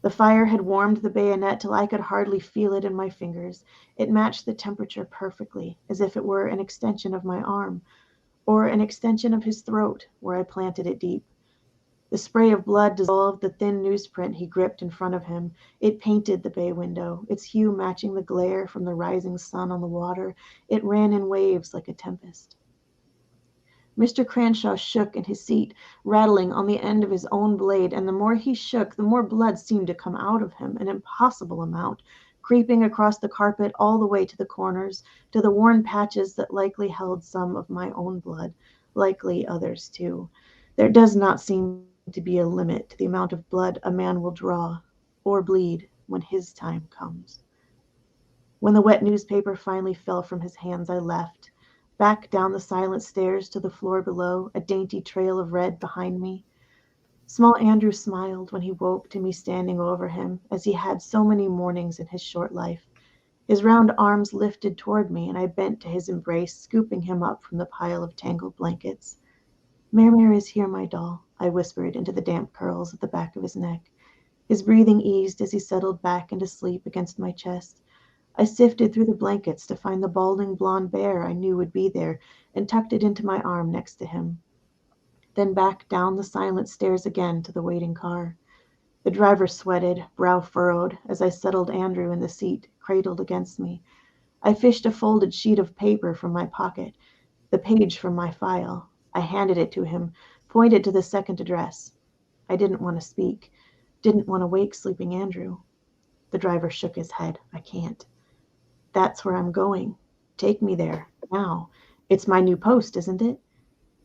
The fire had warmed the bayonet till I could hardly feel it in my fingers. It matched the temperature perfectly, as if it were an extension of my arm, or an extension of his throat, where I planted it deep. The spray of blood dissolved the thin newsprint he gripped in front of him. It painted the bay window, its hue matching the glare from the rising sun on the water. It ran in waves like a tempest. Mr. Cranshaw shook in his seat, rattling on the end of his own blade, and the more he shook, the more blood seemed to come out of him, an impossible amount, creeping across the carpet all the way to the corners, to the worn patches that likely held some of my own blood, likely others too. There does not seem to be a limit to the amount of blood a man will draw or bleed when his time comes. When the wet newspaper finally fell from his hands, I left, back down the silent stairs to the floor below, a dainty trail of red behind me. Small Andrew smiled when he woke to me standing over him, as he had so many mornings in his short life. His round arms lifted toward me, and I bent to his embrace, scooping him up from the pile of tangled blankets. Mare is here, my doll, I whispered into the damp curls at the back of his neck. His breathing eased as he settled back into sleep against my chest. I sifted through the blankets to find the balding blonde bear I knew would be there and tucked it into my arm next to him. Then back down the silent stairs again to the waiting car. The driver sweated, brow furrowed, as I settled Andrew in the seat, cradled against me. I fished a folded sheet of paper from my pocket, the page from my file. I handed it to him, pointed to the second address. I didn't want to speak, didn't want to wake sleeping Andrew. The driver shook his head. I can't. That's where I'm going. Take me there, now. It's my new post, isn't it?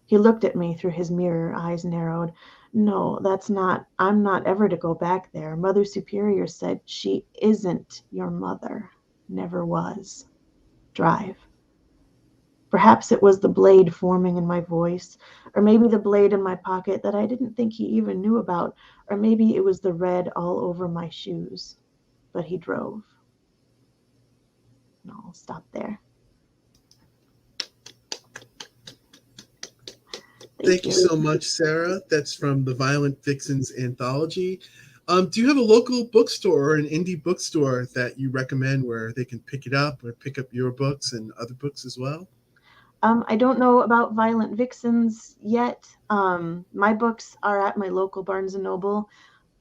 He looked at me through his mirror, eyes narrowed. No, that's not. I'm not ever to go back there. Mother Superior said she isn't your mother. Never was. Drive. Perhaps it was the blade forming in my voice, or maybe the blade in my pocket that I didn't think he even knew about, or maybe it was the red all over my shoes. But he drove. No, I'll stop there. Thank you so much, Sarah. That's from the Violent Vixens Anthology. Do you have a local bookstore or an indie bookstore that you recommend where they can pick it up or pick up your books and other books as well? I don't know about Violent Vixens yet. My books are at my local Barnes & Noble.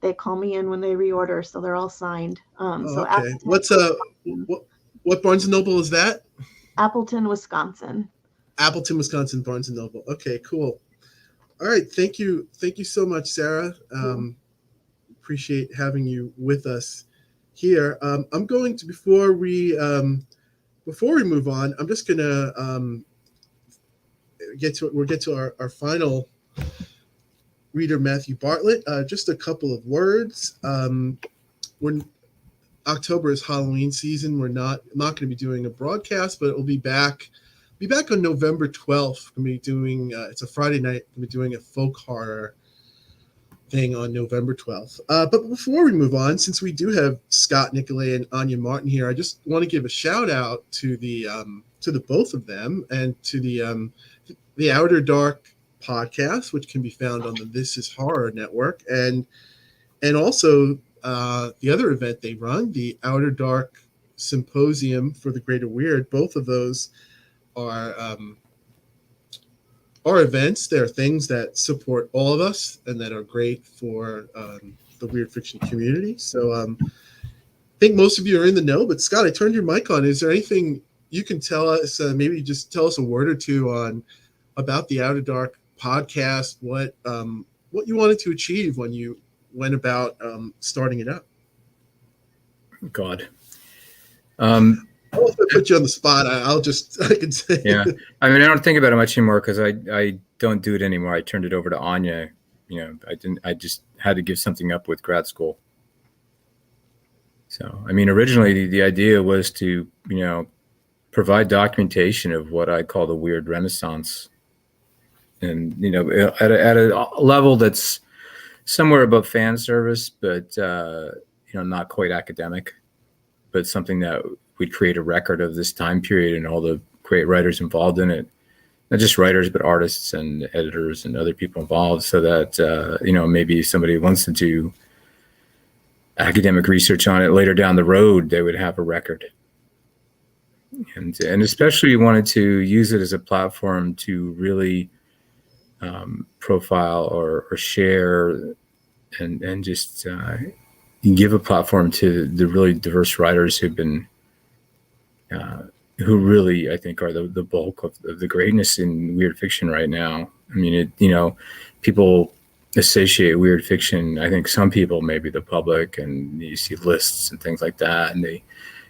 They call me in when they reorder, so they're all signed. So okay. What Barnes & Noble is that? Appleton, Wisconsin. Appleton, Wisconsin, Barnes & Noble. Okay, cool. All right, thank you so much, Sarah. Appreciate having you with us here. I'm going to before we move on, I'm just gonna get to our final reader, Matthew Bartlett. Just a couple of words. When October is Halloween season, we're not going to be doing a broadcast, but it will be back on November 12th. We'll be doing it's a Friday night. We'll be doing a folk horror thing on November 12th. But before we move on, since we do have Scott Nicolay and Anya Martin here, I just want to give a shout out to the both of them and to the Outer Dark podcast, which can be found on the This Is Horror Network, and also the other event they run, the Outer Dark Symposium for the Greater Weird. Both of those are events. They're things that support all of us and that are great for the weird fiction community. So I think most of you are in the know, but Scott, I turned your mic on. Is there anything you can tell us, maybe just tell us a word or two about the Outer Dark podcast, what you wanted to achieve when you went about starting it up? God. I won't put you on the spot. I can say. Yeah. I mean, I don't think about it much anymore because I don't do it anymore. I turned it over to Anya. I just had to give something up with grad school. So, I mean, originally the idea was to, provide documentation of what I call the weird renaissance. And, at a level that's somewhere above fan service, but, not quite academic, but something that we'd create a record of this time period and all the great writers involved in it. Not just writers, but artists and editors and other people involved, so that, maybe somebody wants to do academic research on it later down the road, they would have a record. And especially wanted to use it as a platform to really profile or share and just give a platform to the really diverse writers who've been who really, I think, are the bulk of the greatness in weird fiction right now. I mean, people associate weird fiction, I think some people, maybe the public, and you see lists and things like that, and they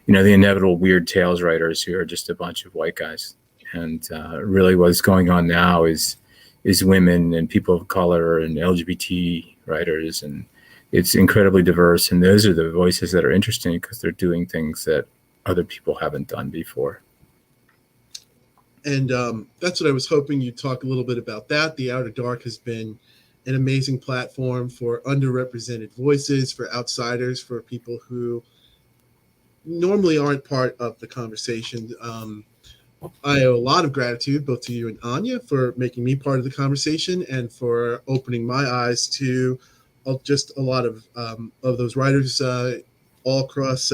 the inevitable weird tales writers who are just a bunch of white guys. And really what's going on now is women and people of color and LGBT writers, and it's incredibly diverse. And those are the voices that are interesting because they're doing things that other people haven't done before. And that's what I was hoping you'd talk a little bit about that. The Outer Dark has been an amazing platform for underrepresented voices, for outsiders, for people who normally aren't part of the conversation. I owe a lot of gratitude both to you and Anya for making me part of the conversation and for opening my eyes to just a lot of those writers all across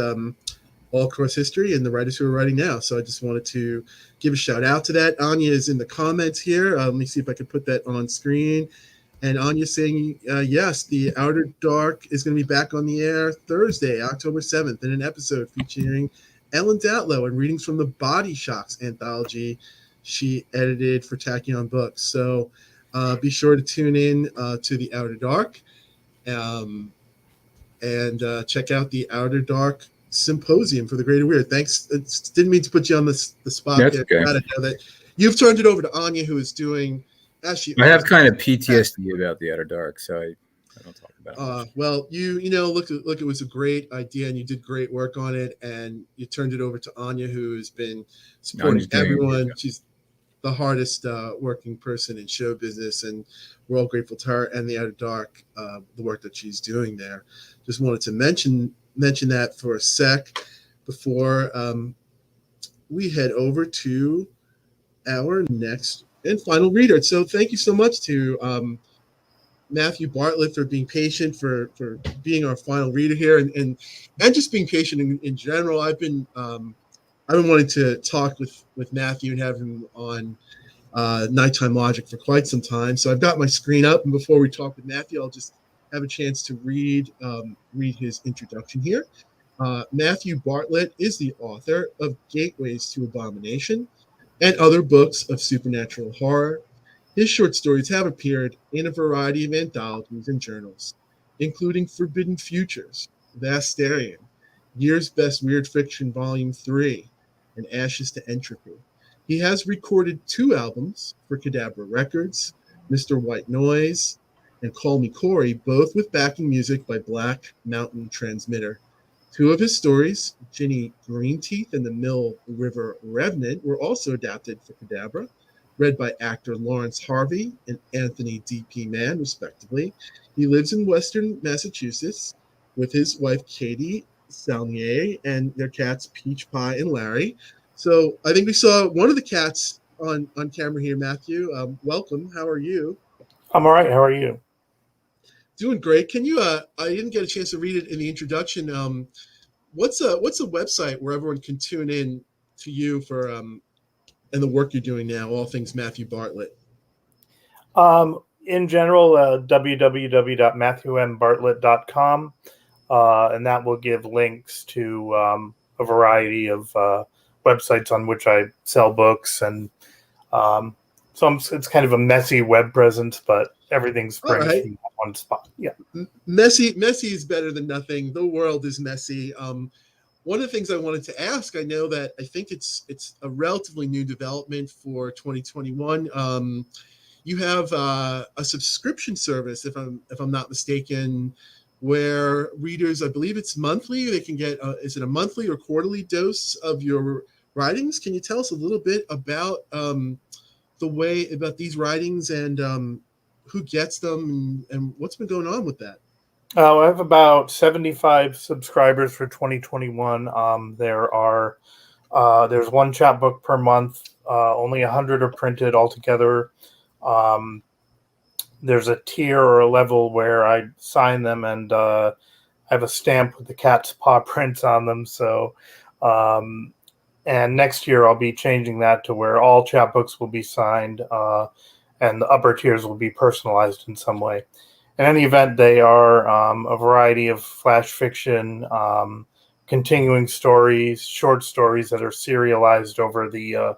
history and the writers who are writing now. So I just wanted to give a shout out to that. Anya is in the comments here. Let me see if I can put that on screen. And Anya's saying, yes, The Outer Dark is going to be back on the air Thursday, October 7th, in an episode featuring Ellen Datlow and readings from the Body Shocks anthology she edited for Tachyon Books. So be sure to tune in to The Outer Dark and check out The Outer Dark Symposium for the Greater Weird. Thanks. Didn't mean to put you on the spot That's there. okay. Glad to know that you've turned it over to Anya, who is doing. Actually, I have kind of PTSD about The Outer Dark, so I don't talk about it. Well, look, it was a great idea, and you did great work on it, and you turned it over to Anya, who has been supporting everyone. She's the hardest working person in show business, and we're all grateful to her and The Outer Dark, the work that she's doing there. Just wanted to mention that for a sec before we head over to our next and final reader. So thank you so much to Matthew Bartlett for being patient, for being our final reader here, and just being patient in general. I've been wanting to talk with Matthew and have him on Nighttime Logic for quite some time. So I've got my screen up, and before we talk with Matthew, I'll just have a chance to read his introduction here. Matthew Bartlett is the author of Gateways to Abomination and other books of supernatural horror. His short stories have appeared in a variety of anthologies and journals, including Forbidden Futures, Vastarian, Year's Best Weird Fiction Volume 3, and Ashes to Entropy. He has recorded 2 albums for Cadabra Records, Mr. White Noise, and Call Me Corey, both with backing music by Black Mountain Transmitter. 2 of his stories, Ginny Greenteeth and the Mill River Revenant, were also adapted for Cadabra, read by actor Lawrence Harvey and Anthony D.P. Mann, respectively. He lives in Western Massachusetts with his wife, Katie Saulnier, and their cats, Peach Pie and Larry. So I think we saw one of the cats on camera here, Matthew. Welcome. How are you? I'm all right. How are you? Doing great. Can you, I didn't get a chance to read it in the introduction. What's a website where everyone can tune in to you for, and the work you're doing now, all things Matthew Bartlett? In general, www.matthewmbartlett.com, and that will give links to a variety of websites on which I sell books, and so it's kind of a messy web presence, but everything's framed in one spot. Yeah, messy is better than nothing. The world is messy. One of the things I wanted to ask, I know that I think it's a relatively new development for 2021. You have a subscription service, if I'm not mistaken, where readers, I believe it's monthly, they can get, is it a monthly or quarterly dose of your writings? Can you tell us a little bit about about these writings and who gets them and what's been going on with that? I have about 75 subscribers for 2021. There's one chapbook per month. Only 100 are printed altogether. There's a tier or a level where I sign them, and I have a stamp with the cat's paw prints on them. So, and next year I'll be changing that to where all chapbooks will be signed, and the upper tiers will be personalized in some way. In any event, they are a variety of flash fiction, continuing stories, short stories that are serialized over the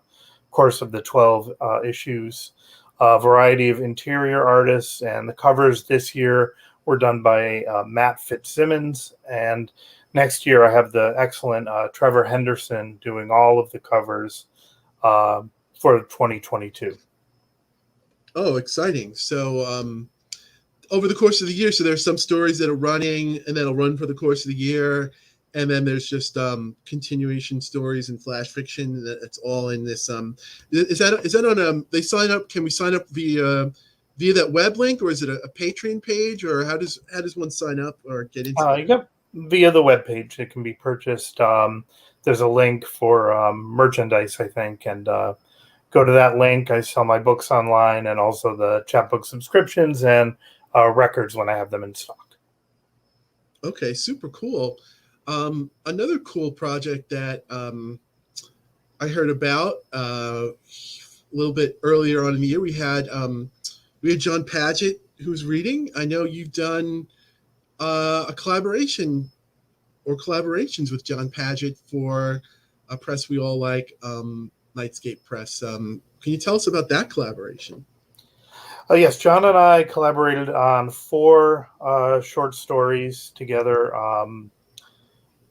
course of the 12 issues, a variety of interior artists, and the covers this year were done by Matt Fitzsimmons, and next year I have the excellent Trevor Henderson doing all of the covers for 2022. Oh, exciting! So over the course of the year, so there's some stories that are running and that'll run for the course of the year, and then there's just continuation stories and flash fiction that's all in this. Is that on they sign up? Can we sign up via that web link, or is it a Patreon page, or how does one sign up or get into it? Yep, via the webpage. It can be purchased. There's a link for merchandise, I think, and go to that link. I sell my books online and also the chapbook subscriptions and records when I have them in stock. Okay, super cool. Another cool project that I heard about a little bit earlier on in the year, we had John Padgett who's reading. I know you've done a collaboration or collaborations with John Padgett for a press we all like, Nightscape Press. Can you tell us about that collaboration? Yes, John and I collaborated on 4 short stories together,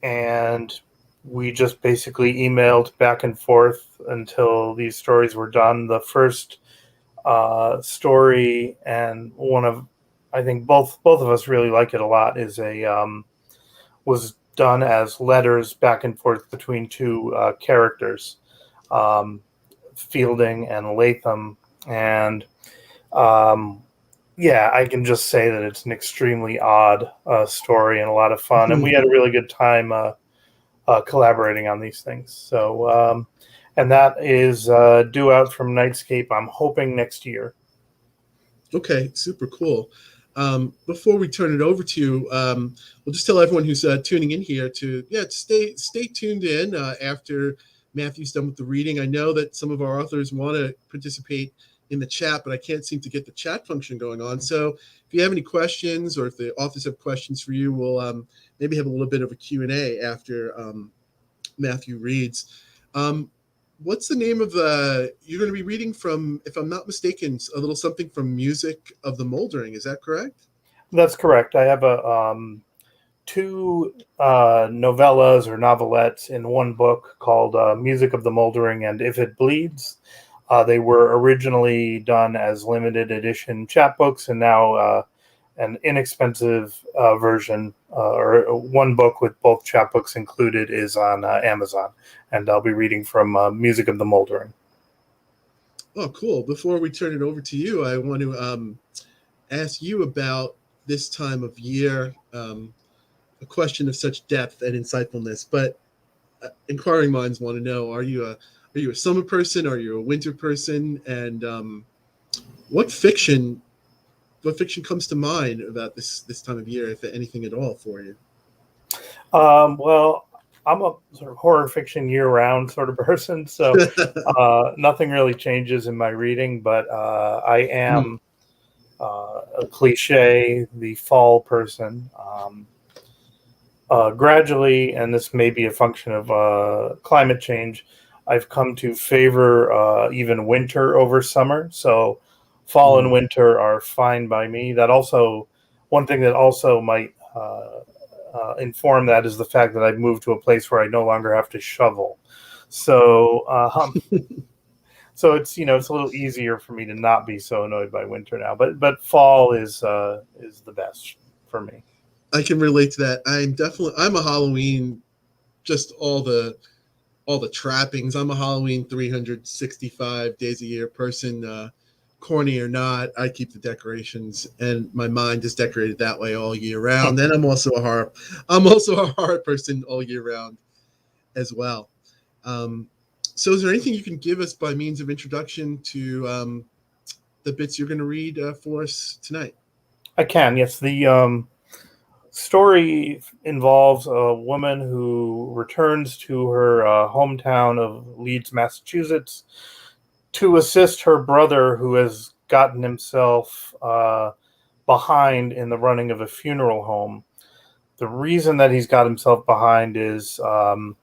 and we just basically emailed back and forth until these stories were done. The first story, and I think both of us really like it a lot, is was done as letters back and forth between 2 characters, Fielding and Latham, and I can just say that it's an extremely odd story and a lot of fun, and we had a really good time collaborating on these things. So, and that is due out from Nightscape, I'm hoping, next year. Okay, super cool. Before we turn it over to you, we'll just tell everyone who's tuning in here to stay tuned in after Matthew's done with the reading. I know that some of our authors want to participate in the chat, but I can't seem to get the chat function going on. So if you have any questions, or if the authors have questions for you, we'll maybe have a little bit of a Q&A after Matthew reads. What's the name of you're going to be reading from, if I'm not mistaken, a little something from Music of the Moldering. Is that correct? That's correct. I have 2 novellas or novelettes in one book called Music of the Moldering and If It Bleeds. They were originally done as limited edition chapbooks, and now an inexpensive version, or one book with both chapbooks included, is on Amazon. And I'll be reading from Music of the Moldering. Oh, cool. Before we turn it over to you, I want to ask you about this time of year, a question of such depth and insightfulness. But inquiring minds want to know, are you a summer person? Are you a winter person? And what fiction comes to mind about this time of year, if anything at all, for you? Well, I'm a sort of horror fiction year-round sort of person, so nothing really changes in my reading, but I am a cliche, the fall person. Gradually, and this may be a function of climate change, I've come to favor even winter over summer. So fall and winter are fine by me. That also, one thing that also might inform that is the fact that I've moved to a place where I no longer have to shovel. So so it's a little easier for me to not be so annoyed by winter now. But fall is the best for me. I can relate to that. I'm a Halloween, just all the trappings. I'm a Halloween 365 days a year person. Corny or not, I keep the decorations, and my mind is decorated that way all year round. And I'm also a horror person all year round as well. So is there anything you can give us by means of introduction to the bits you're going to read for us tonight? I can, yes. The story involves a woman who returns to her hometown of Leeds, Massachusetts, to assist her brother, who has gotten himself behind in the running of a funeral home. The reason that he's got himself behind is the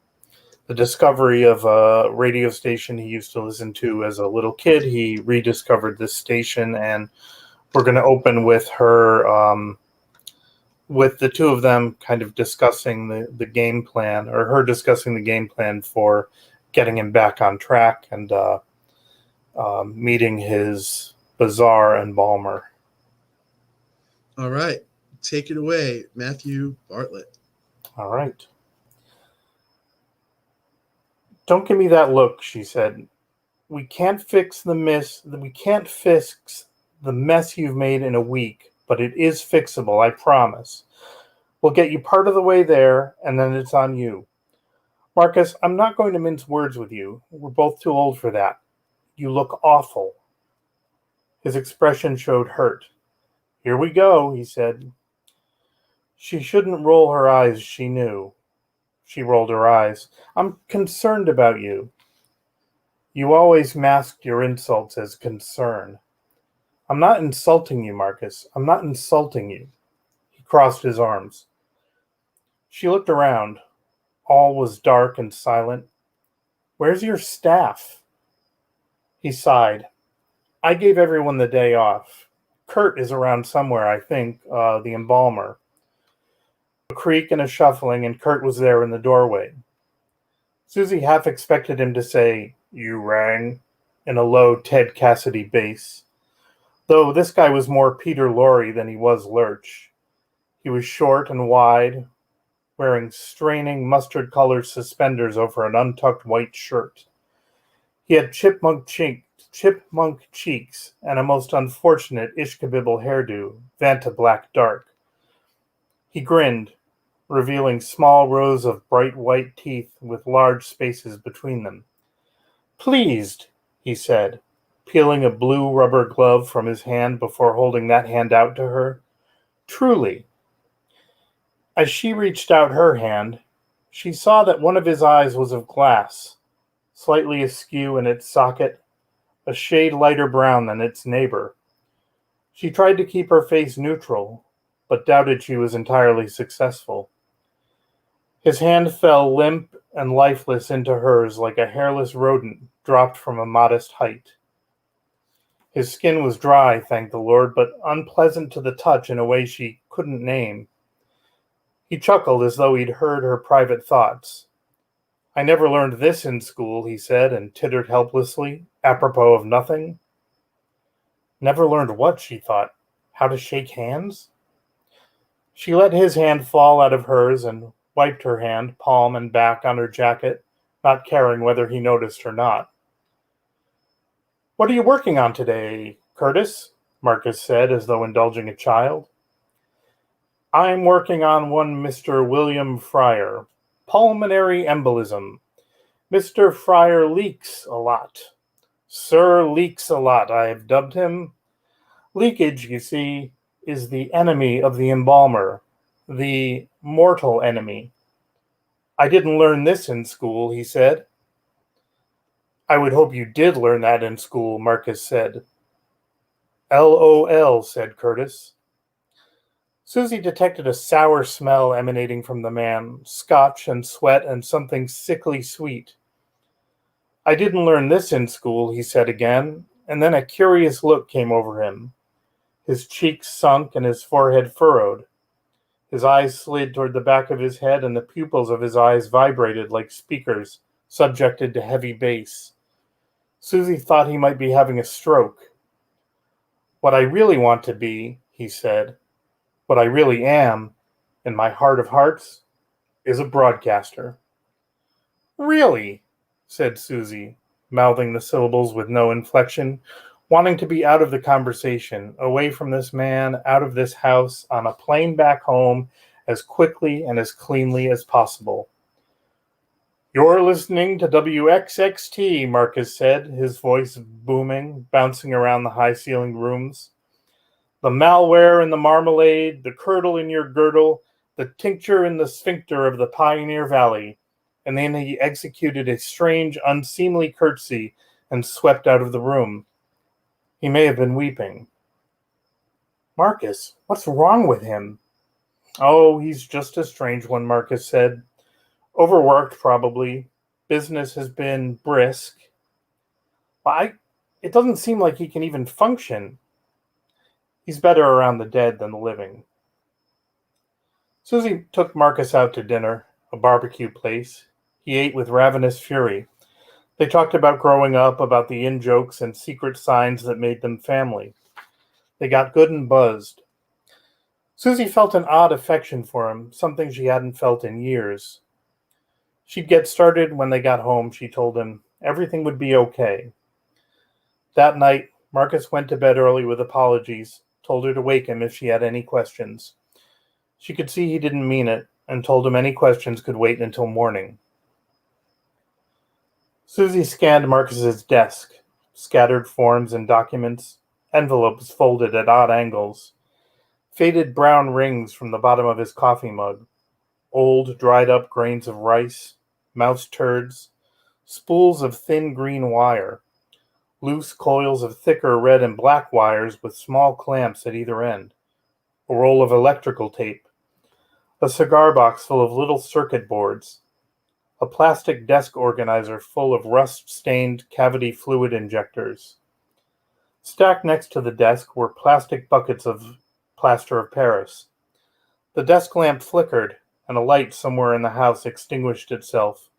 discovery of a radio station he used to listen to as a little kid. He rediscovered this station, and we're going to open with her with the two of them kind of discussing the game plan, or her discussing the game plan for getting him back on track and meeting his bizarre embalmer. All right. Take it away, Matthew Bartlett. All right. Don't give me that look, she said. We can't fix the mess you've made in a week, but it is fixable, I promise. We'll get you part of the way there, and then it's on you. Marcus, I'm not going to mince words with you. We're both too old for that. You look awful. His expression showed hurt. Here we go, he said. She shouldn't roll her eyes, she knew. She rolled her eyes. I'm concerned about you. You always masked your insults as concern. I'm not insulting you, Marcus. I'm not insulting you. He crossed his arms. She looked around. All was dark and silent. Where's your staff? He sighed. I gave everyone the day off. Kurt is around somewhere, I think, the embalmer. A creak and a shuffling, and Kurt was there in the doorway. Susie half expected him to say, "You rang," in a low Ted Cassidy bass. Though this guy was more Peter Lorre than he was Lurch. He was short and wide, wearing straining mustard-colored suspenders over an untucked white shirt. He had chipmunk cheeks and a most unfortunate Ishkabibble hairdo, Vanta black dark. He grinned, revealing small rows of bright white teeth with large spaces between them. Pleased, he said, peeling a blue rubber glove from his hand before holding that hand out to her. Truly. As she reached out her hand, she saw that one of his eyes was of glass, slightly askew in its socket, a shade lighter brown than its neighbor. She tried to keep her face neutral, but doubted she was entirely successful. His hand fell limp and lifeless into hers like a hairless rodent dropped from a modest height. His skin was dry, thank the Lord, but unpleasant to the touch in a way she couldn't name. He chuckled as though he'd heard her private thoughts. I never learned this in school, he said, and tittered helplessly, apropos of nothing. Never learned what, she thought. How to shake hands? She let his hand fall out of hers and wiped her hand, palm and back, on her jacket, not caring whether he noticed or not. What are you working on today, Curtis? Marcus said, as though indulging a child. I'm working on one Mr. William Fryer. Pulmonary embolism. Mr. Fryer leaks a lot. Sir Leaks a lot, I have dubbed him. Leakage, you see, is the enemy of the embalmer, the mortal enemy. I didn't learn this in school, he said. I would hope you did learn that in school, Marcus said. LOL, said Curtis. Susie detected a sour smell emanating from the man, scotch and sweat and something sickly sweet. I didn't learn this in school, he said again, and then a curious look came over him. His cheeks sunk and his forehead furrowed. His eyes slid toward the back of his head, and the pupils of his eyes vibrated like speakers subjected to heavy bass. Susie thought he might be having a stroke. What I really want to be, he said, what I really am, in my heart of hearts, is a broadcaster. Really? Said Susie, mouthing the syllables with no inflection, wanting to be out of the conversation, away from this man, out of this house, on a plane back home, as quickly and as cleanly as possible. You're listening to WXXT, Marcus said, his voice booming, bouncing around the high-ceilinged rooms. The malware in the marmalade, the curdle in your girdle, the tincture in the sphincter of the Pioneer Valley. And then he executed a strange, unseemly curtsy and swept out of the room. He may have been weeping. Marcus, what's wrong with him? Oh, he's just a strange one, Marcus said. Overworked, probably. Business has been brisk. It doesn't seem like he can even function. He's better around the dead than the living. Susie took Marcus out to dinner, a barbecue place. He ate with ravenous fury. They talked about growing up, about the in-jokes and secret signs that made them family. They got good and buzzed. Susie felt an odd affection for him, something she hadn't felt in years. She'd get started when they got home, she told him. Everything would be okay. That night, Marcus went to bed early with apologies, told her to wake him if she had any questions. She could see he didn't mean it, and told him any questions could wait until morning. Susie scanned Marcus's desk, scattered forms and documents, envelopes folded at odd angles, faded brown rings from the bottom of his coffee mug, old dried-up grains of rice, mouse turds, spools of thin green wire, loose coils of thicker red and black wires with small clamps at either end, a roll of electrical tape, a cigar box full of little circuit boards, a plastic desk organizer full of rust-stained cavity fluid injectors. Stacked next to the desk were plastic buckets of plaster of Paris. The desk lamp flickered, and a light somewhere in the house extinguished itself,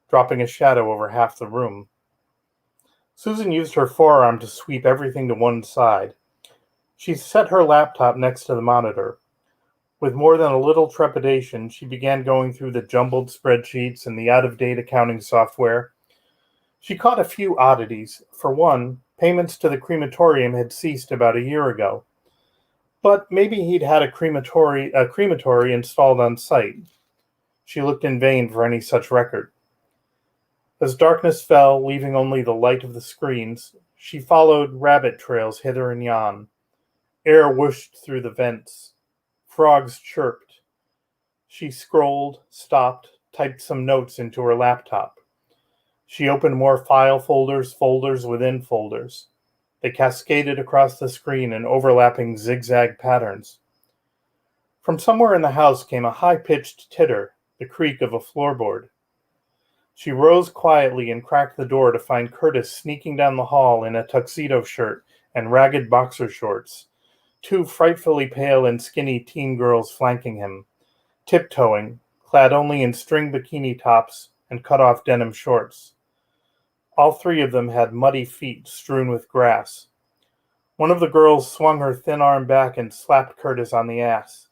dropping a shadow over half the room. Susan used her forearm to sweep everything to one side. She set her laptop next to the monitor. With more than a little trepidation, she began going through the jumbled spreadsheets and the out-of-date accounting software. She caught a few oddities. For one, payments to the crematorium had ceased about a year ago. But maybe he'd had a crematory installed on site. She looked in vain for any such record. As darkness fell, leaving only the light of the screens, she followed rabbit trails hither and yon. Air whooshed through the vents. Frogs chirped. She scrolled, stopped, typed some notes into her laptop. She opened more file folders, folders within folders. They cascaded across the screen in overlapping zigzag patterns. From somewhere in the house came a high-pitched titter, the creak of a floorboard. She rose quietly and cracked the door to find Curtis sneaking down the hall in a tuxedo shirt and ragged boxer shorts, two frightfully pale and skinny teen girls flanking him, tiptoeing, clad only in string bikini tops and cut-off denim shorts. All three of them had muddy feet strewn with grass. One of the girls swung her thin arm back and slapped Curtis on the ass.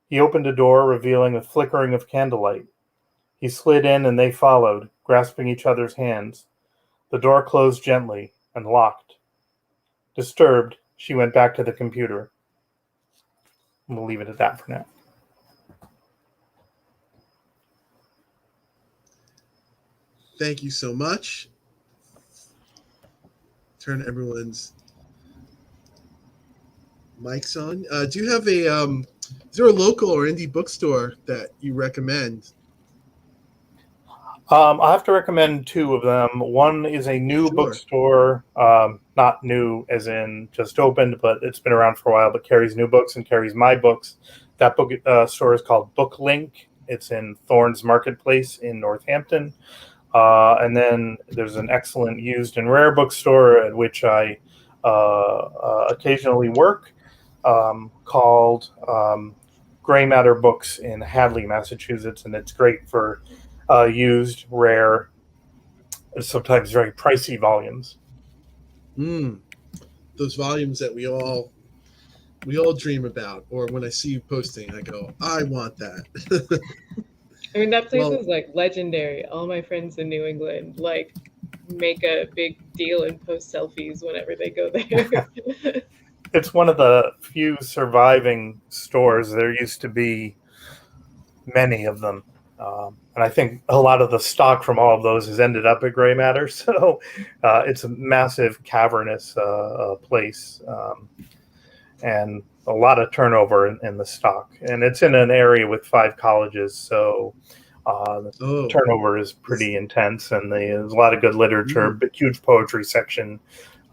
He opened a door, revealing a flickering of candlelight. He slid in and they followed, grasping each other's hands. The door closed gently and locked. Disturbed, she went back to the computer. We'll leave it at that for now. Thank you so much. Turn everyone's mics on. Do you have is there a local or indie bookstore that you recommend? I have to recommend two of them. One is a new bookstore, not new as in just opened, but it's been around for a while, but carries new books and carries my books. That book store is called Booklink. It's in Thorns Marketplace in Northampton. And then there's an excellent used and rare bookstore at which I occasionally work called Gray Matter Books in Hadley, Massachusetts, and it's great for used, rare, sometimes very pricey volumes. Those volumes that we all dream about, or when I see you posting, I go, I want that. I mean, that place is like legendary. All my friends in New England like make a big deal and post selfies whenever they go there. It's one of the few surviving stores. There used to be many of them. And I think a lot of the stock from all of those has ended up at Gray Matter. So it's a massive cavernous place and a lot of turnover in the stock. And it's in an area with 5 colleges. So the turnover is pretty intense. And there's a lot of good literature, but huge poetry section.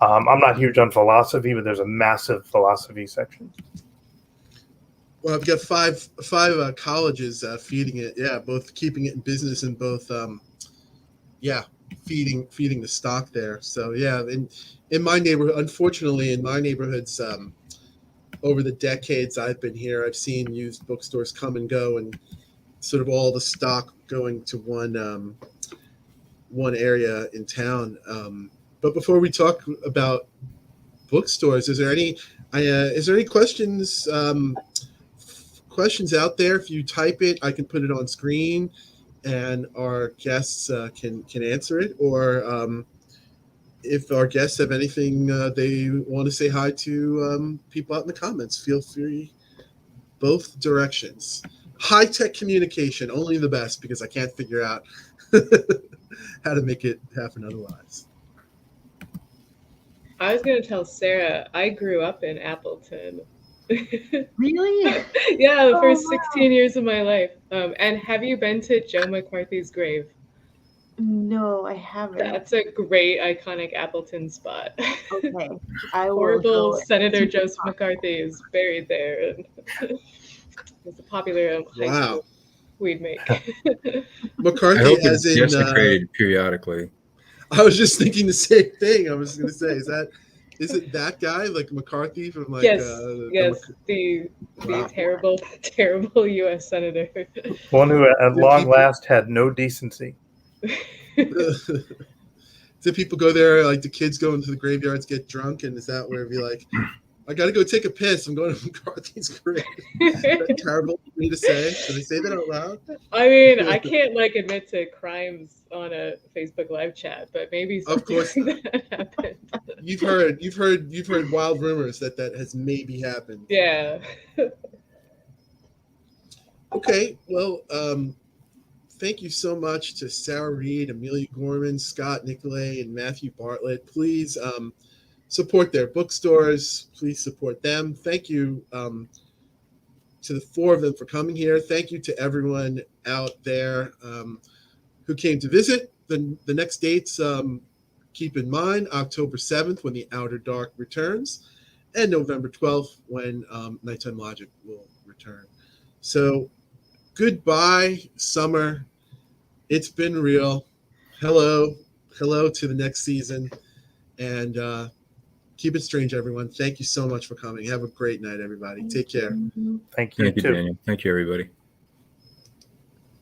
I'm not huge on philosophy, but there's a massive philosophy section. Well, I've got five colleges feeding it. Yeah, both keeping it in business and both, feeding the stock there. So yeah, in my neighborhood, unfortunately, in my neighborhoods, over the decades I've been here, I've seen used bookstores come and go, and sort of all the stock going to one area in town. But before we talk about bookstores, is there any questions out there? If you type it, I can put it on screen, and our guests can answer it. Or if our guests have anything they want to say hi to people out in the comments, feel free. Both directions. High-tech communication, only the best, because I can't figure out how to make it happen otherwise. I was going to tell Sarah, I grew up in Appleton. Really? Yeah, the first wow. 16 years of my life. And have you been to Joe McCarthy's grave? No, I haven't. That's a great, iconic Appleton spot. Okay. I will Horrible go Senator and- Joseph McCarthy is buried there. It's a popular high school weed make. McCarthy, I hope as it's in desecrated periodically. I was just thinking the same thing. I was going to say, is it that guy, like McCarthy from like? Yes, the the terrible U.S. senator. One who at Do long people- last had no decency. Do people go there, like the kids go into the graveyards, get drunk, and is that where it'd be like, I got to go take a piss, I'm going to McCarthy's grave? Is that terrible for me to say? Should I say that out loud? I mean, I can't admit to crimes on a Facebook live chat, but maybe Of course something like that happened. You've heard wild rumors that has maybe happened. Yeah. Okay, well, thank you so much to Sarah Reed, Amelia Gorman, Scott Nicolay, and Matthew Bartlett. Please support their bookstores. Please support them. Thank you to the four of them for coming here. Thank you to everyone out there who came to visit. The next dates, keep in mind, October 7th when The Outer Dark returns, and November 12th when Nighttime Logic will return. So goodbye, summer. It's been real. Hello to the next season, and keep it strange, everyone. Thank you so much for coming. Have a great night, everybody. Take care. Thank you Thank you, too. Daniel. Thank you, everybody.